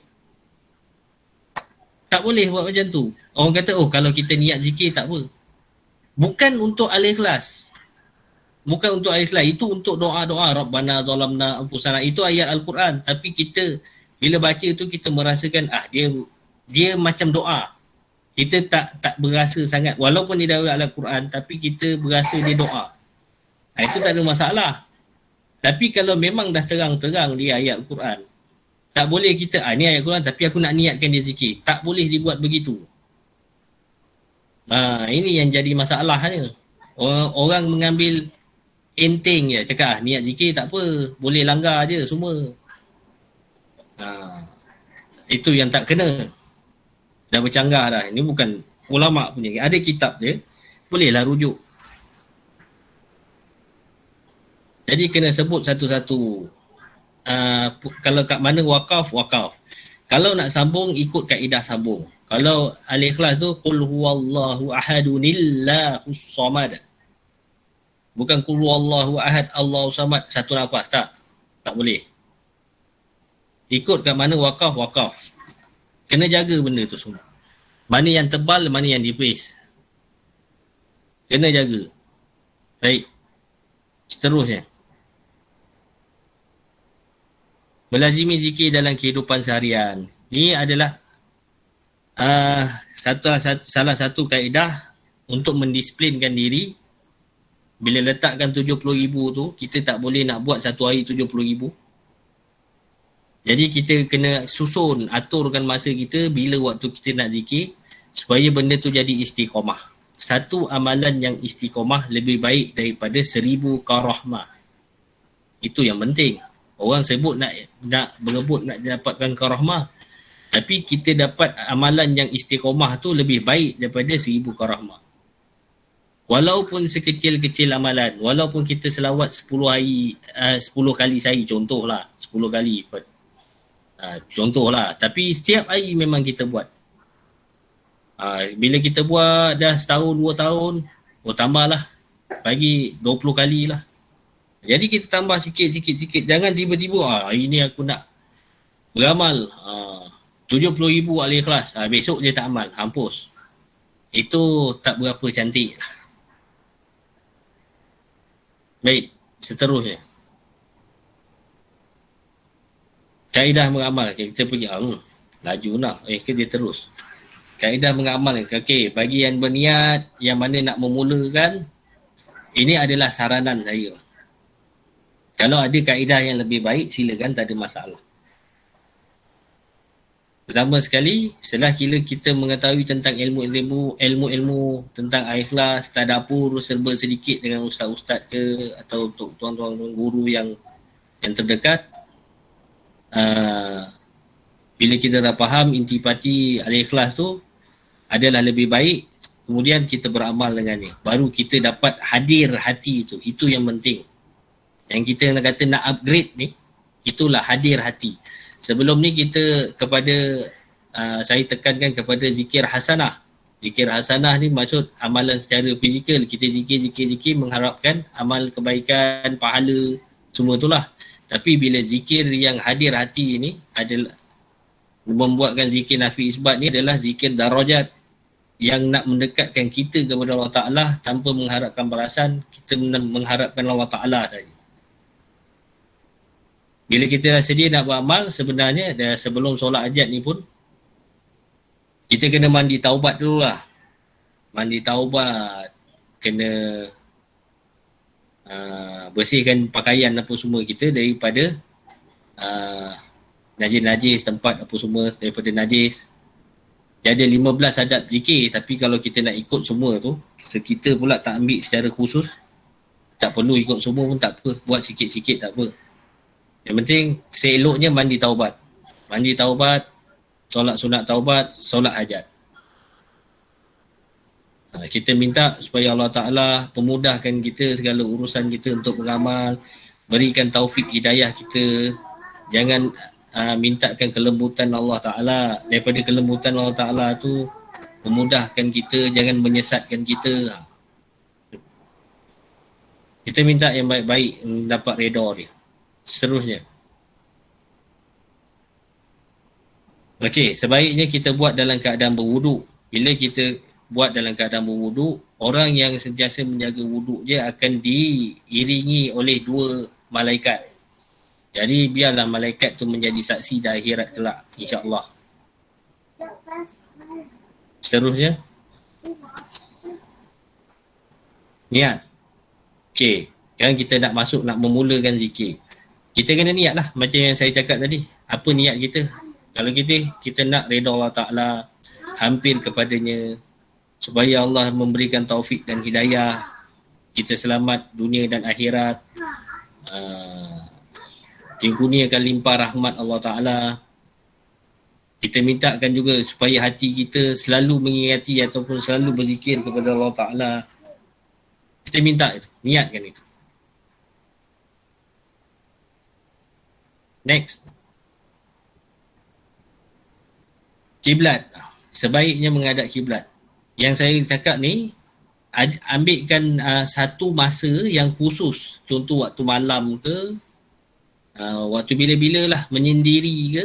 tak boleh buat macam tu. Orang kata kalau kita niat zikir tak apa. Bukan untuk al-ikhlas. Bukan untuk al-ikhlas, itu untuk doa-doa Rabbana zalamna anfusana, itu ayat al-Quran. Tapi kita bila baca tu kita merasakan dia macam doa. Kita tak berasa sangat walaupun dia dalam al-Quran tapi kita berasa dia doa. Itu tak ada masalah. Tapi kalau memang dah terang-terang dia ayat al-Quran, tak boleh kita ni ayat Quran tapi aku nak niatkan dia zikir. Tak boleh dibuat begitu. Ini yang jadi masalahnya. Orang mengambil enteng je, cakap niat zikir tak apa, boleh langgar je semua. Itu yang tak kena. Dah bercanggah dah. Ini bukan ulama punya. Ada kitab je, bolehlah rujuk. Jadi kena sebut satu-satu. Kalau kat mana wakaf. Kalau nak sambung, ikut kaedah sambung. Kalau al-ikhlas tu qul huwallahu ahadunillahus samad. Bukan qul huwallahu ahad Allahu samad satu nafas, tak boleh. Ikut kat mana wakaf. Kena jaga benda tu semua. Mana yang tebal, mana yang tipis. Kena jaga. Baik. Seterusnya. Melazimi zikir dalam kehidupan seharian. Ini adalah salah satu kaedah untuk mendisiplinkan diri. Bila letakkan 70,000 tu, kita tak boleh nak buat satu hari 70,000. Jadi kita kena susun, aturkan masa kita bila waktu kita nak zikir supaya benda tu jadi istiqamah. Satu amalan yang istiqamah lebih baik daripada 1000 karahmah. Itu yang penting. Orang sebut nak berebut nak dapatkan karahmah, tapi kita dapat amalan yang istiqamah tu lebih baik daripada 1000 karahmah. Walaupun sekecil-kecil amalan, walaupun kita selawat 10 kali sehari, contohlah 10 kali. Contohlah, tapi setiap hari memang kita buat. Bila kita buat dah setahun, 2 tahun, tambahlah. Bagi 20 kali lah. Jadi kita tambah sikit. Jangan tiba-tiba, hari ni aku nak beramal 70,000 al-ikhlas. Besok dia tak amal, hampus. Itu tak berapa cantik lah. Baik, seterusnya. Kaedah mengamal. Kita pergi, laju nak. Dia terus. Kaedah mengamal. Bagi yang berniat, yang mana nak memulakan, ini adalah saranan saya. Kalau ada kaedah yang lebih baik, silakan, tak ada masalah. Pertama sekali, setelah kita mengetahui tentang ilmu-ilmu tentang ikhlas, tadabbur serba sedikit dengan ustaz-ustaz ke atau tuan-tuan guru yang terdekat, bila kita dah faham intipati al-ikhlas tu adalah lebih baik, kemudian kita beramal dengannya. Baru kita dapat hadir hati itu. Itu yang penting. Yang kita nak kata nak upgrade ni, itulah hadir hati. Sebelum ni kita saya tekankan kepada zikir hasanah. Zikir hasanah ni maksud amalan secara fizikal. Kita zikir mengharapkan amal kebaikan, pahala, semua itulah. Tapi bila zikir yang hadir hati ni adalah membuatkan zikir nafi isbat ni adalah zikir darajat yang nak mendekatkan kita kepada Allah Ta'ala tanpa mengharapkan balasan, kita mengharapkan Allah Ta'ala saja. Bila kita dah sedia nak beramal, sebenarnya dah sebelum solat hajat ni pun, kita kena mandi taubat dulu lah. Mandi taubat. kena bersihkan pakaian apa semua kita daripada najis-najis, tempat apa semua daripada najis. Dia ada 15 adab zikir, tapi kalau kita nak ikut semua tu, kita pula tak ambil secara khusus, tak perlu ikut semua pun tak apa, buat sikit-sikit tak apa. Yang penting seeloknya mandi taubat. Mandi taubat, solat sunat taubat, solat hajat. Kita minta supaya Allah Ta'ala pemudahkan kita segala urusan kita untuk beramal, berikan taufik hidayah kita. Jangan mintakan kelembutan Allah Ta'ala. Daripada kelembutan Allah Ta'ala tu, memudahkan kita, jangan menyesatkan kita. Kita minta yang baik-baik, dapat reda dia. Seterusnya. Okey, sebaiknya kita buat dalam keadaan berwuduk. Bila kita buat dalam keadaan berwuduk, orang yang sentiasa menjaga wuduk dia akan diiringi oleh 2 malaikat. Jadi biarlah malaikat tu menjadi saksi di akhirat kelak, insya-Allah. Seterusnya. Niat. Okey, sekarang kita nak masuk, nak memulakan zikir. Kita kena niat lah macam yang saya cakap tadi. Apa niat kita? Kalau kita nak redha Allah Ta'ala, hampir kepadanya, supaya Allah memberikan taufik dan hidayah, kita selamat dunia dan akhirat, dikurniakan limpah rahmat Allah Ta'ala. Kita mintakan juga supaya hati kita selalu mengingati ataupun selalu berzikir kepada Allah Ta'ala. Kita minta itu, niatkan itu. Next. Kiblat. Sebaiknya menghadap kiblat. Yang saya cakap ni, ambilkan satu masa yang khusus. Contoh waktu malam ke, waktu bila-bila lah, menyendiri ke,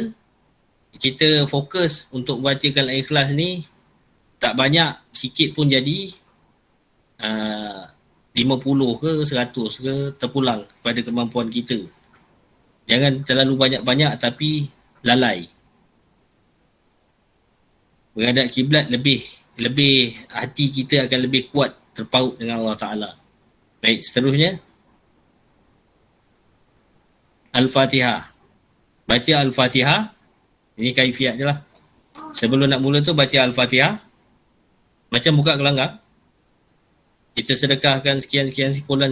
kita fokus untuk bacakan Al-Ikhlas ni, tak banyak, sikit pun jadi, 50 ke 100 ke, terpulang pada kemampuan kita. Jangan terlalu banyak-banyak tapi lalai. Menghadap kiblat lebih hati kita akan lebih kuat terpaut dengan Allah Ta'ala. Baik, seterusnya. Al-Fatihah. Baca Al-Fatihah. Ini kaifiat je lah. Sebelum nak mula tu baca Al-Fatihah. Macam buka gelanggang. Kita sedekahkan sekian-sekian sipulan.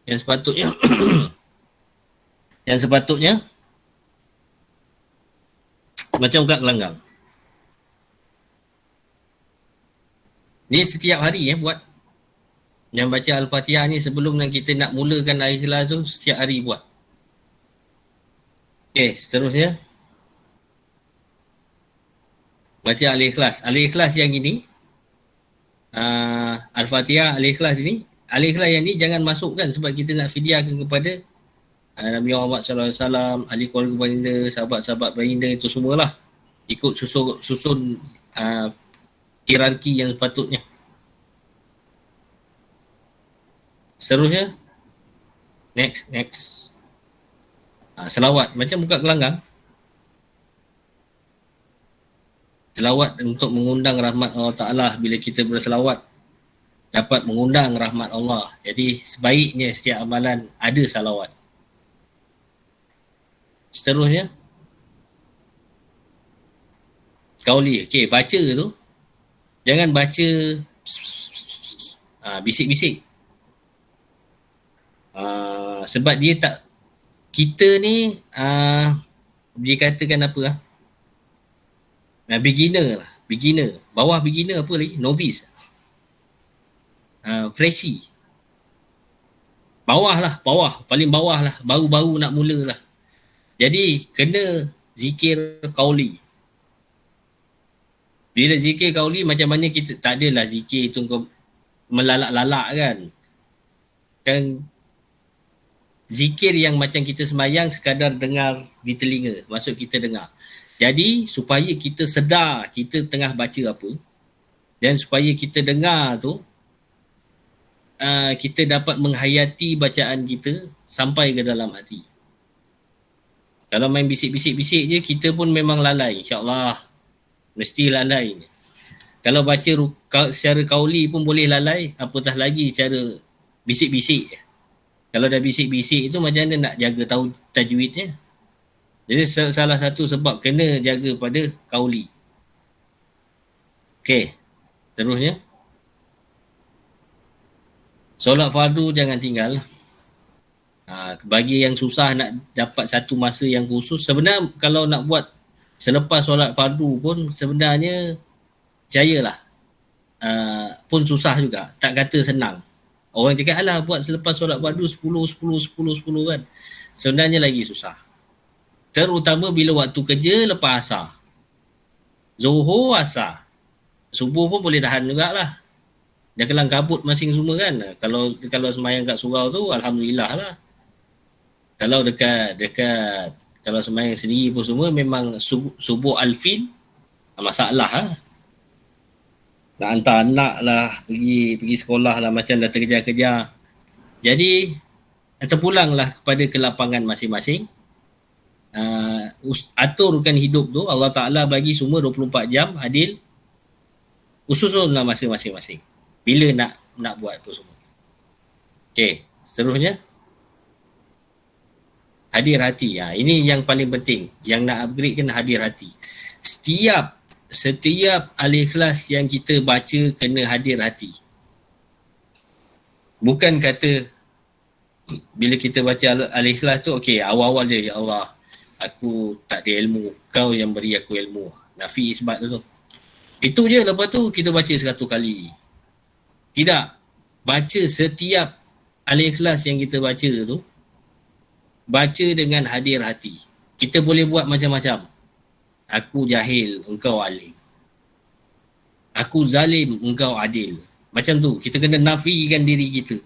Yang sepatutnya yang sepatutnya macam buka gelanggang. Ni setiap hari buat. Yang baca Al-Fatihah ni sebelum kita nak mulakan Al-Ikhlas tu, setiap hari buat. Okay, seterusnya. Baca Al-Ikhlas. Al-Ikhlas yang ini, Al-Fatihah, Al-Ikhlas ini, Al-Ikhlas yang ni jangan masukkan sebab kita nak fidyahkan kepada Nabi Muhammad SAW, ahli keluarga baginda, sahabat-sahabat baginda, itu semualah. Ikut susun hierarki yang sepatutnya. Seterusnya. Next. Selawat. Macam buka gelanggang. Selawat untuk mengundang rahmat Allah Ta'ala. Bila kita berselawat, dapat mengundang rahmat Allah. Jadi sebaiknya setiap amalan ada salawat. Seterusnya. Qauli. Okay, baca tu. Jangan baca bisik-bisik. Sebab dia tak, kita ni dia katakan apa beginner. Bawah beginner apa lagi? Novice. Freshie. Bawah. Paling bawah lah. Baru-baru nak mula lah. Jadi kena zikir qauli. Bila zikir qauli, macam mana kita, tak adalah zikir tu kau melalak-lalak kan. Kan zikir yang macam kita sembahyang sekadar dengar di telinga. Maksud kita dengar. Jadi supaya kita sedar kita tengah baca apa, dan supaya kita dengar tu, kita dapat menghayati bacaan kita sampai ke dalam hati. Kalau main bisik-bisik je, kita pun memang lalai. InsyaAllah mesti lalai. Kalau baca secara kauli pun boleh lalai, apatah lagi cara bisik-bisik. Kalau dah bisik-bisik itu macam mana nak jaga tahu tajwidnya. Jadi salah satu sebab kena jaga pada kauli. Okey, terusnya. Solat fardu jangan tinggal. Bagi yang susah nak dapat satu masa yang khusus, sebenarnya kalau nak buat selepas solat fardu pun sebenarnya percayalah pun susah juga. Tak kata senang. Orang cakap alah buat selepas solat fardu 10 kan. Sebenarnya lagi susah. Terutama bila waktu kerja lepas asar. Zuhur, asar. Subuh pun boleh tahan jugalah. Dia kelang kabut masing semua kan. Kalau semayang kat surau tu, alhamdulillah lah. Kalau dekat kalau semayang sendiri pun semua memang subuh alfil, masalah lah. Nak hantar anak lah, pergi sekolah lah macam dah terkejar-kejar. Jadi, terpulanglah kepada kelapangan masing-masing. Aturkan hidup tu, Allah Ta'ala bagi semua 24 jam, adil. Ususunlah masa masing-masing. Bila nak buat tu semua. Okey, seterusnya. Hadir hati. Ini yang paling penting. Yang nak upgrade kan hadir hati. Setiap Al-Ikhlas yang kita baca kena hadir hati. Bukan kata bila kita baca Al-Ikhlas tu, okey, awal-awal je, ya Allah, aku tak ada ilmu. Kau yang beri aku ilmu. Nafi isbat tu. Itu je, lepas tu kita baca 100 kali. Tidak. Baca setiap Al-Ikhlas yang kita baca tu, baca dengan hadir hati. Kita boleh buat macam-macam. Aku jahil, engkau alim. Aku zalim, engkau adil. Macam tu. Kita kena nafikan diri kita.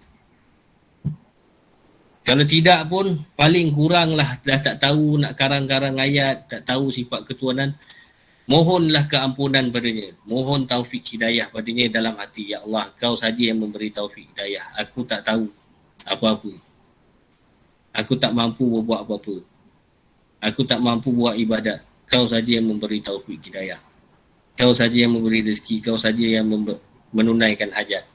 Kalau tidak pun, paling kuranglah dah tak tahu nak karang-karang ayat, tak tahu sifat ketuhanan. Mohonlah keampunan padanya. Mohon taufik hidayah padanya dalam hati. Ya Allah, kau saja yang memberi taufik hidayah. Aku tak tahu apa-apa. Aku tak mampu berbuat apa-apa. Aku tak mampu buat ibadat. Kau saja yang memberi taufik hidayah. Kau saja yang memberi rezeki. Kau saja yang menunaikan hajat.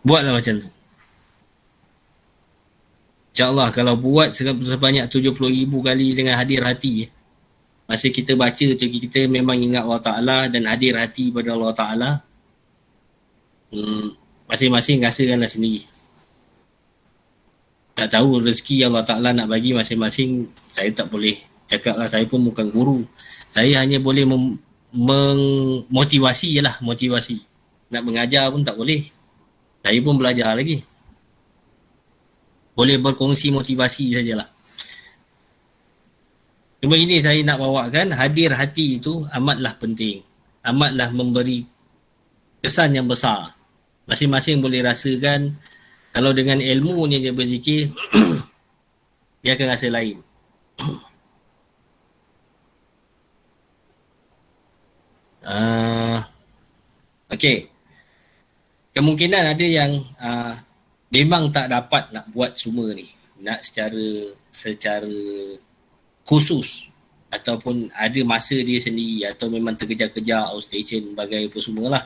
Buatlah macam tu. InsyaAllah kalau buat sebanyak 70,000 kali dengan hadir hati, masa kita baca tu kita memang ingat Allah Ta'ala dan hadir hati pada Allah Ta'ala, masing-masing rasakanlah sendiri. Tak tahu rezeki Allah Ta'ala nak bagi masing-masing, saya tak boleh cakap lah, saya pun bukan guru. Saya hanya boleh memotivasi je lah, motivasi. Nak mengajar pun tak boleh. Saya pun belajar lagi. Boleh berkongsi motivasi sajalah. Cuma ini saya nak bawakan, hadir hati itu amatlah penting. Amatlah memberi kesan yang besar. Masing-masing boleh rasakan, kalau dengan ilmunya dia berzikir, dia akan rasa lain. Okey. Kemungkinan ada yang memang tak dapat nak buat semua ni, nak secara khusus, ataupun ada masa dia sendiri, atau memang terkejar-kejar outstation bagai apa semualah.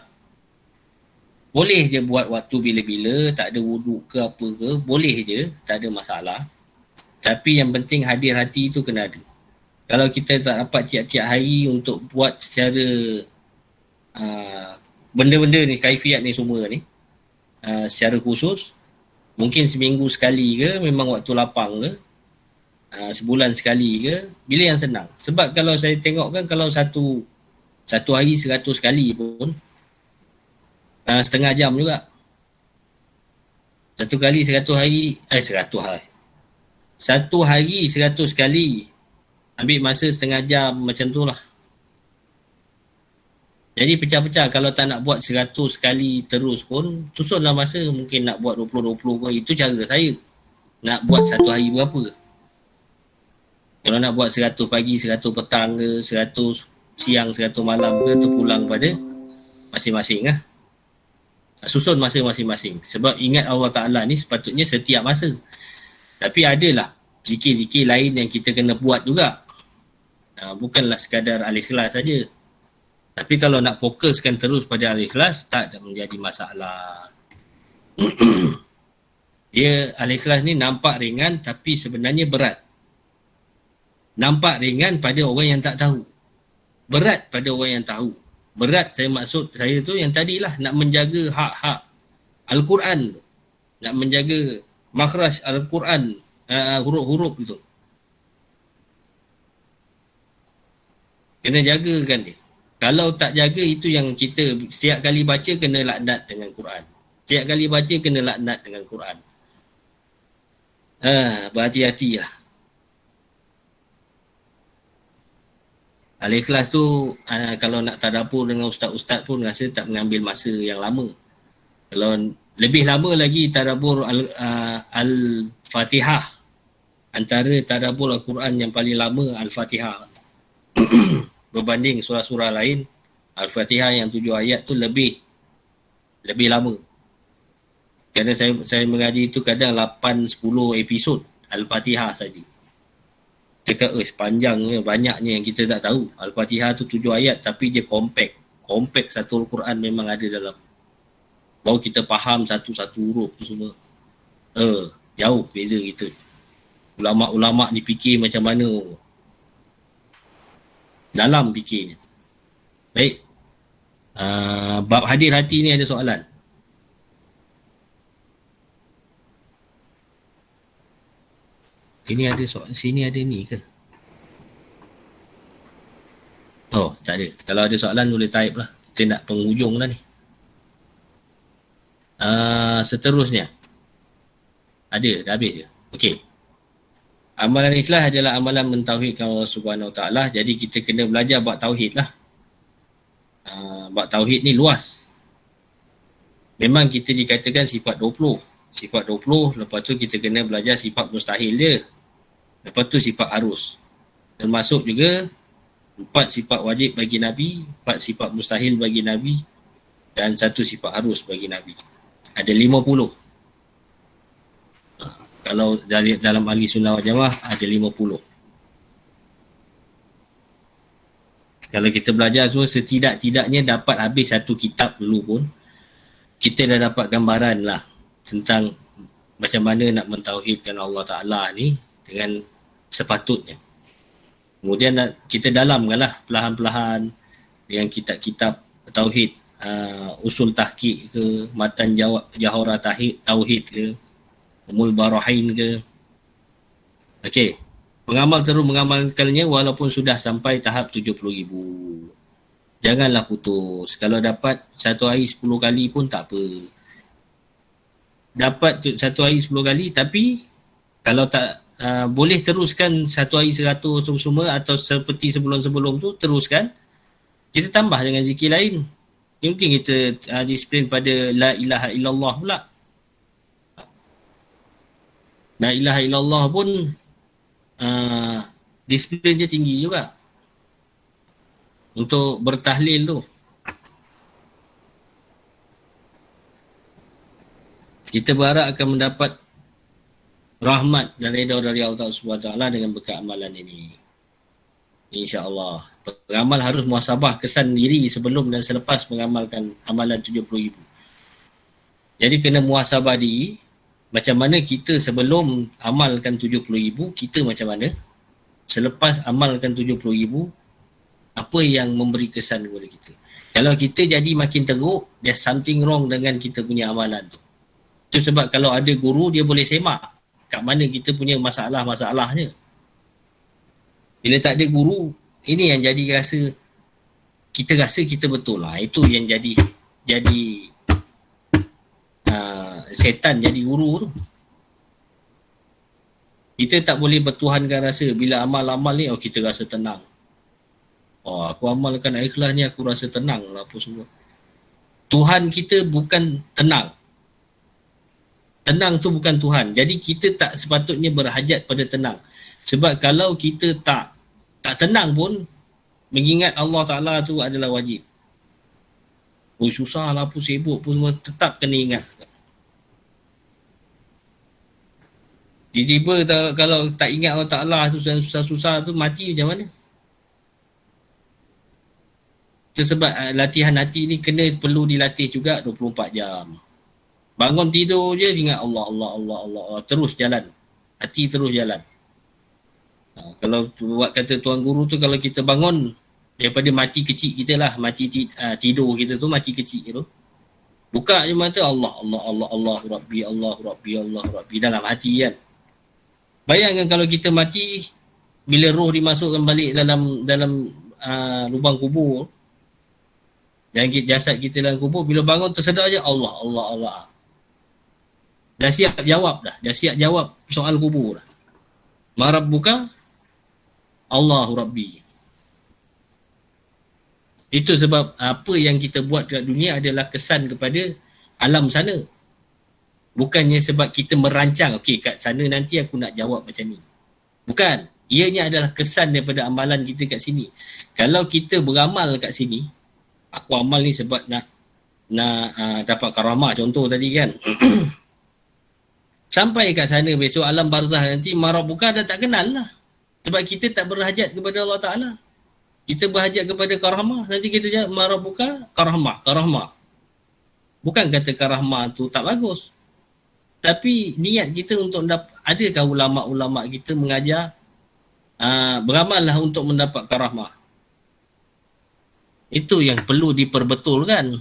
Boleh je buat waktu bila-bila, tak ada wuduk ke apa ke, boleh je, tak ada masalah. Tapi yang penting hadir hati tu kena ada. Kalau kita tak dapat tiap-tiap hari untuk buat secara benda-benda ni, kaifiat ni semua ni, secara khusus, mungkin seminggu sekali ke, memang waktu lapang ke, sebulan sekali ke, bila yang senang. Sebab kalau saya tengok kan, kalau satu hari 100 kali pun, setengah jam juga. Satu hari 100 kali, ambil masa setengah jam macam tu lah. Jadi pecah-pecah, kalau tak nak buat 100 kali terus pun, susunlah masa, mungkin nak buat 20-20 ke, itu cara saya. Nak buat satu hari berapa. Kalau nak buat 100 pagi, 100 petang ke, 100 siang, 100 malam ke, terpulang pada masing-masing lah. Susun masa masing-masing. Sebab ingat Allah Ta'ala ni sepatutnya setiap masa. Tapi adalah zikir-zikir lain yang kita kena buat juga. Bukanlah sekadar Al-Ikhlas saja. Tapi kalau nak fokuskan terus pada Al-Ikhlas, tak ada menjadi masalah. Dia Al-Ikhlas ni nampak ringan tapi sebenarnya berat. Nampak ringan pada orang yang tak tahu. Berat pada orang yang tahu. Berat saya maksud saya tu yang tadilah, nak menjaga hak-hak Al-Quran. Nak menjaga makhraj Al-Quran, huruf-huruf itu. Kena jagakan dia. Kalau tak jaga, itu yang kita setiap kali baca kena laknat dengan Quran. Setiap kali baca kena laknat dengan Quran. Berhati-hatilah. Al-Ikhlas tu kalau nak tadabbur dengan ustaz-ustaz pun rasa tak mengambil masa yang lama. Kalau lebih lama lagi tadabbur Al-Fatihah. Antara tadabbur Al-Quran yang paling lama Al-Fatihah. Berbanding surah-surah lain, Al-Fatihah yang 7 ayat tu lebih lama. Kerana saya mengaji tu kadang 8-10 episod Al-Fatihah saja. Cakap, sepanjangnya, banyaknya yang kita tak tahu. Al-Fatihah tu 7 ayat tapi dia compact. Compact satu Al-Quran memang ada dalam. Baru kita faham satu-satu huruf tu semua. Jauh beza kita. Ulama'-ulama' ni fikir macam mana. Dalam fikirnya. Baik. Bab hadir hati ni ada soalan. Sini ada soalan, sini ada ni ke? Oh, tak ada. Kalau ada soalan boleh type lah. Kita nak penghujung lah ni. Seterusnya. Ada, dah habis je. Okey. Amalan ikhlas adalah amalan mentauhidkan Allah Subhanahu Wa Taala. Jadi kita kena belajar bab tauhid lah. Bab tauhid ni luas. Memang kita dikatakan sifat 20. Sifat 20, lepas tu kita kena belajar sifat mustahil dia. Lepas tu sifat harus. Termasuk juga 4 sifat wajib bagi Nabi, 4 sifat mustahil bagi Nabi dan 1 sifat harus bagi Nabi. Ada 50. Kalau dalam ahli sunnah wal jamaah ada 50. Kalau kita belajar semua, setidak-tidaknya dapat habis satu kitab dulu pun, kita dah dapat gambaran lah tentang macam mana nak mentauhidkan Allah Ta'ala ni dengan sepatutnya. Kemudian kita dalamkan lah perlahan-perlahan dengan kitab-kitab tauhid, usul tahqiq ke, matan jawhara tauhid ke, umul barahin ke. Okey. Pengamal terus mengamalkannya walaupun sudah sampai tahap 70,000. Janganlah putus. Kalau dapat satu hari 10 kali pun tak apa. Dapat satu hari 10 kali tapi kalau tak boleh teruskan satu hari 100 semua atau seperti sebelum-sebelum tu teruskan. Kita tambah dengan zikir lain. Mungkin kita disiplin pada la ilaha illallah pula. La ilaha illallah pun disiplin dia tinggi juga untuk bertahlil tu. Kita berharap akan mendapat rahmat dan redha dari Allah SWT dengan berkat amalan ini. InsyaAllah. Pengamal harus muhasabah kesan diri sebelum dan selepas mengamalkan amalan 70,000. Jadi kena muhasabah diri. Macam mana kita sebelum amalkan 70,000, kita macam mana. Selepas amalkan 70,000, apa yang memberi kesan kepada kita. Kalau kita jadi makin teruk, there's something wrong dengan kita punya amalan tu. Itu sebab kalau ada guru, dia boleh semak kat mana kita punya masalah-masalahnya. Bila tak ada guru, ini yang jadi rasa kita betul lah. Itu yang jadi setan jadi guru tu. Kita tak boleh bertuhankan rasa. Bila amal-amal ni, kita rasa tenang. Aku amalkan ikhlas ni, aku rasa tenang lah apa semua. Tuhan kita bukan tenang. Tenang tu bukan Tuhan. Jadi kita tak sepatutnya berhajat pada tenang. Sebab kalau kita tak tenang pun, mengingat Allah Ta'ala tu adalah wajib. Susah lah, apa sibuk pun semua, tetap kena ingat. Tiba-tiba kalau tak ingat Allah Ta'ala tu, susah-susah tu, mati macam mana? Itu sebab latihan hati ni perlu dilatih juga 24 jam. Bangun tidur je ingat Allah, Allah, Allah, Allah, Allah. Terus jalan. Hati terus jalan. Kalau buat kata tuan guru tu, kalau kita bangun daripada mati kecil kita lah, mati tidur kita tu, mati kecil tu. Buka je mata, Allah, Allah, Allah, Allah, Rabbi, Allah, Rabbi, Allah, Rabbi, dalam hati kan. Bayangkan kalau kita mati, bila roh dimasukkan balik dalam lubang kubur, dan jasad kita dalam kubur, bila bangun tersedar je Allah, Allah, Allah. Dah siap jawab dah. Dah siap jawab soal kubur dah. Ma Rabbuka? Allahu Rabbi. Itu sebab apa yang kita buat dekat dunia adalah kesan kepada alam sana. Bukannya sebab kita merancang, okey kat sana nanti aku nak jawab macam ni. Bukan. Ianya adalah kesan daripada amalan kita kat sini. Kalau kita beramal kat sini, aku amal ni sebab nak dapat karamah contoh tadi kan. Sampai kat sana besok alam barzah nanti marah buka dah tak kenal lah. Sebab kita tak berhajat kepada Allah Ta'ala. Kita berhajat kepada karamah. Nanti kita jawab marah buka, karamah, karamah. Bukan kata karamah tu tak bagus. Tapi niat kita untuk adakah ulama'-ulama' kita mengajar beramallah untuk mendapat karamah. Itu yang perlu diperbetulkan.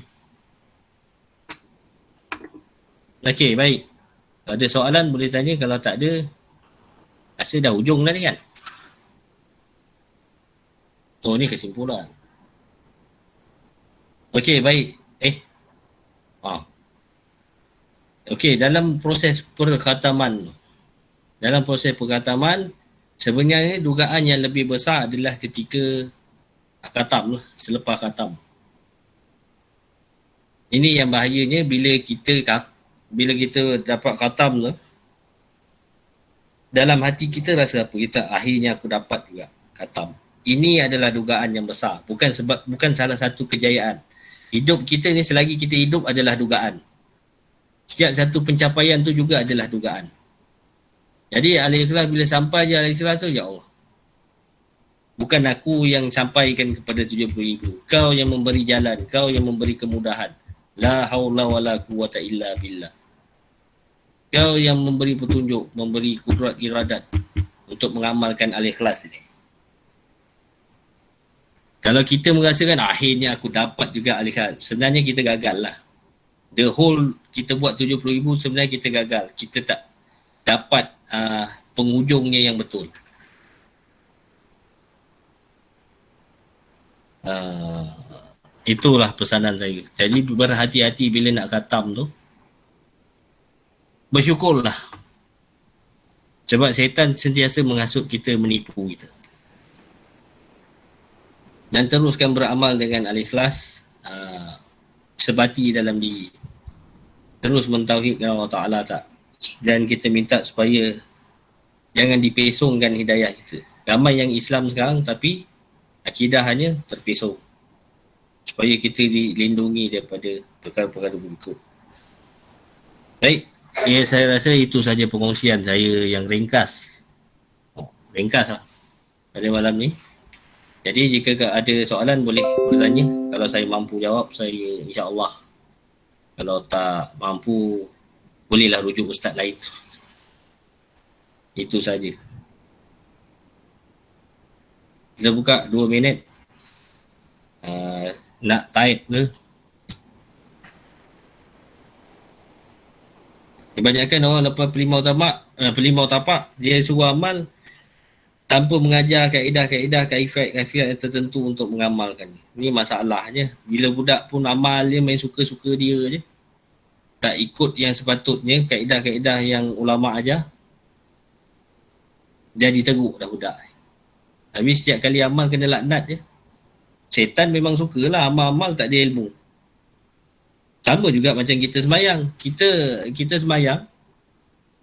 Okey, baik. Kalau ada soalan boleh tanya, kalau tak ada rasa dah hujung dah ni kan. Oh ni kesimpulan. Okey, baik. Okey, dalam proses perkhataman sebenarnya dugaan yang lebih besar adalah ketika khatam lah, selepas khatam. Ini yang bahayanya bila kita dapat khatam tu, dalam hati kita rasa apa? Kita akhirnya aku dapat juga khatam. Ini adalah dugaan yang besar. Bukan salah satu kejayaan. Hidup kita ni selagi kita hidup adalah dugaan. Setiap satu pencapaian tu juga adalah dugaan. Jadi Al-Ikhlas bila sampai je Al-Ikhlas tu, ya Allah. Bukan aku yang sampaikan kepada 70,000. Kau yang memberi jalan. Kau yang memberi kemudahan. La haula wa la quwata illa billah. Kau yang memberi petunjuk, memberi kudrat iradat untuk mengamalkan Al-Ikhlas ini. Kalau kita merasakan akhirnya aku dapat juga Al-Ikhlas, sebenarnya kita gagal lah. The whole kita buat 70,000 sebenarnya kita gagal. Kita tak dapat penghujungnya yang betul. Itulah pesanan saya. Jadi berhati-hati bila nak khatam tu. Bersyukurlah. Sebab syaitan sentiasa menghasut kita, menipu kita. Dan teruskan beramal dengan Al-Ikhlas, sebati dalam diri. Terus mentauhidkan Allah Ta'ala tak. Dan kita minta supaya jangan dipesongkan hidayah kita. Ramai yang Islam sekarang tapi akidahnya terpesong. Supaya kita dilindungi daripada perkara-perkara berikut. Baik. Ya, saya rasa itu saja pengongsian saya yang ringkas. Ringkas lah pada malam ni. Jadi jika ada soalan boleh bertanya. Kalau saya mampu jawab, saya insya-Allah. Kalau tak mampu, bolehlah rujuk ustaz lain. Itu saja. Kita buka 2 minit. Nak type ke? Kebanyakan orang lepas pelimau tapak, dia suruh amal tanpa mengajar kaedah-kaedah, kaifiat yang tertentu untuk mengamalkannya. Ini masalahnya. Bila budak pun amal dia main suka-suka dia je. Tak ikut yang sepatutnya, kaedah-kaedah yang ulama' ajar. Dia diteruk dah budak. Habis setiap kali amal kena laknat je. Syaitan memang sukalah amal-amal tak ada ilmu. Sama juga macam kita semayang. Kita semayang.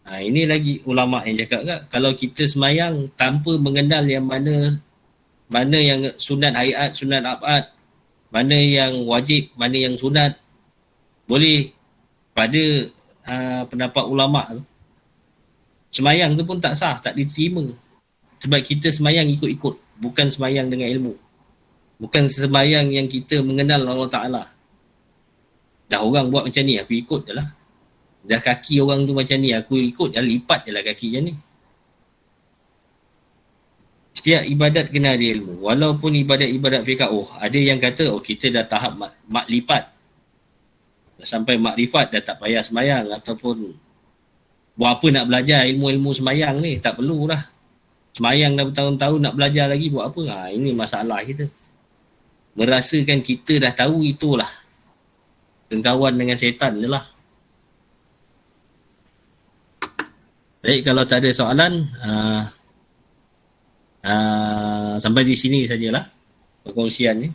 Ini lagi ulama' yang cakap kan. Kalau kita semayang tanpa mengenal yang mana yang sunat hayat, sunat abad, mana yang wajib, mana yang sunat, boleh pada pendapat ulama' tu, semayang tu pun tak sah, tak diterima. Sebab kita semayang ikut-ikut, bukan semayang dengan ilmu. Bukan sembahyang yang kita mengenal Allah Ta'ala. Dah orang buat macam ni, aku ikut je lah. Dah kaki orang tu macam ni, aku ikut je, lipat je lah kaki macam ni. Setiap ibadat kena ada ilmu. Walaupun ibadat-ibadat fiqah, ada yang kata, kita dah tahap mak lipat. Dah sampai makrifat, dah tak payah sembahyang. Ataupun, buat apa nak belajar ilmu-ilmu sembahyang ni? Tak perlu lah. Sembahyang dah bertahun-tahun, nak belajar lagi, buat apa? Ini masalah kita. Merasakan kita dah tahu, itulah kawan dengan syaitan je lah. Baik, kalau tak ada soalan, sampai di sini sajalah perkongsian ni.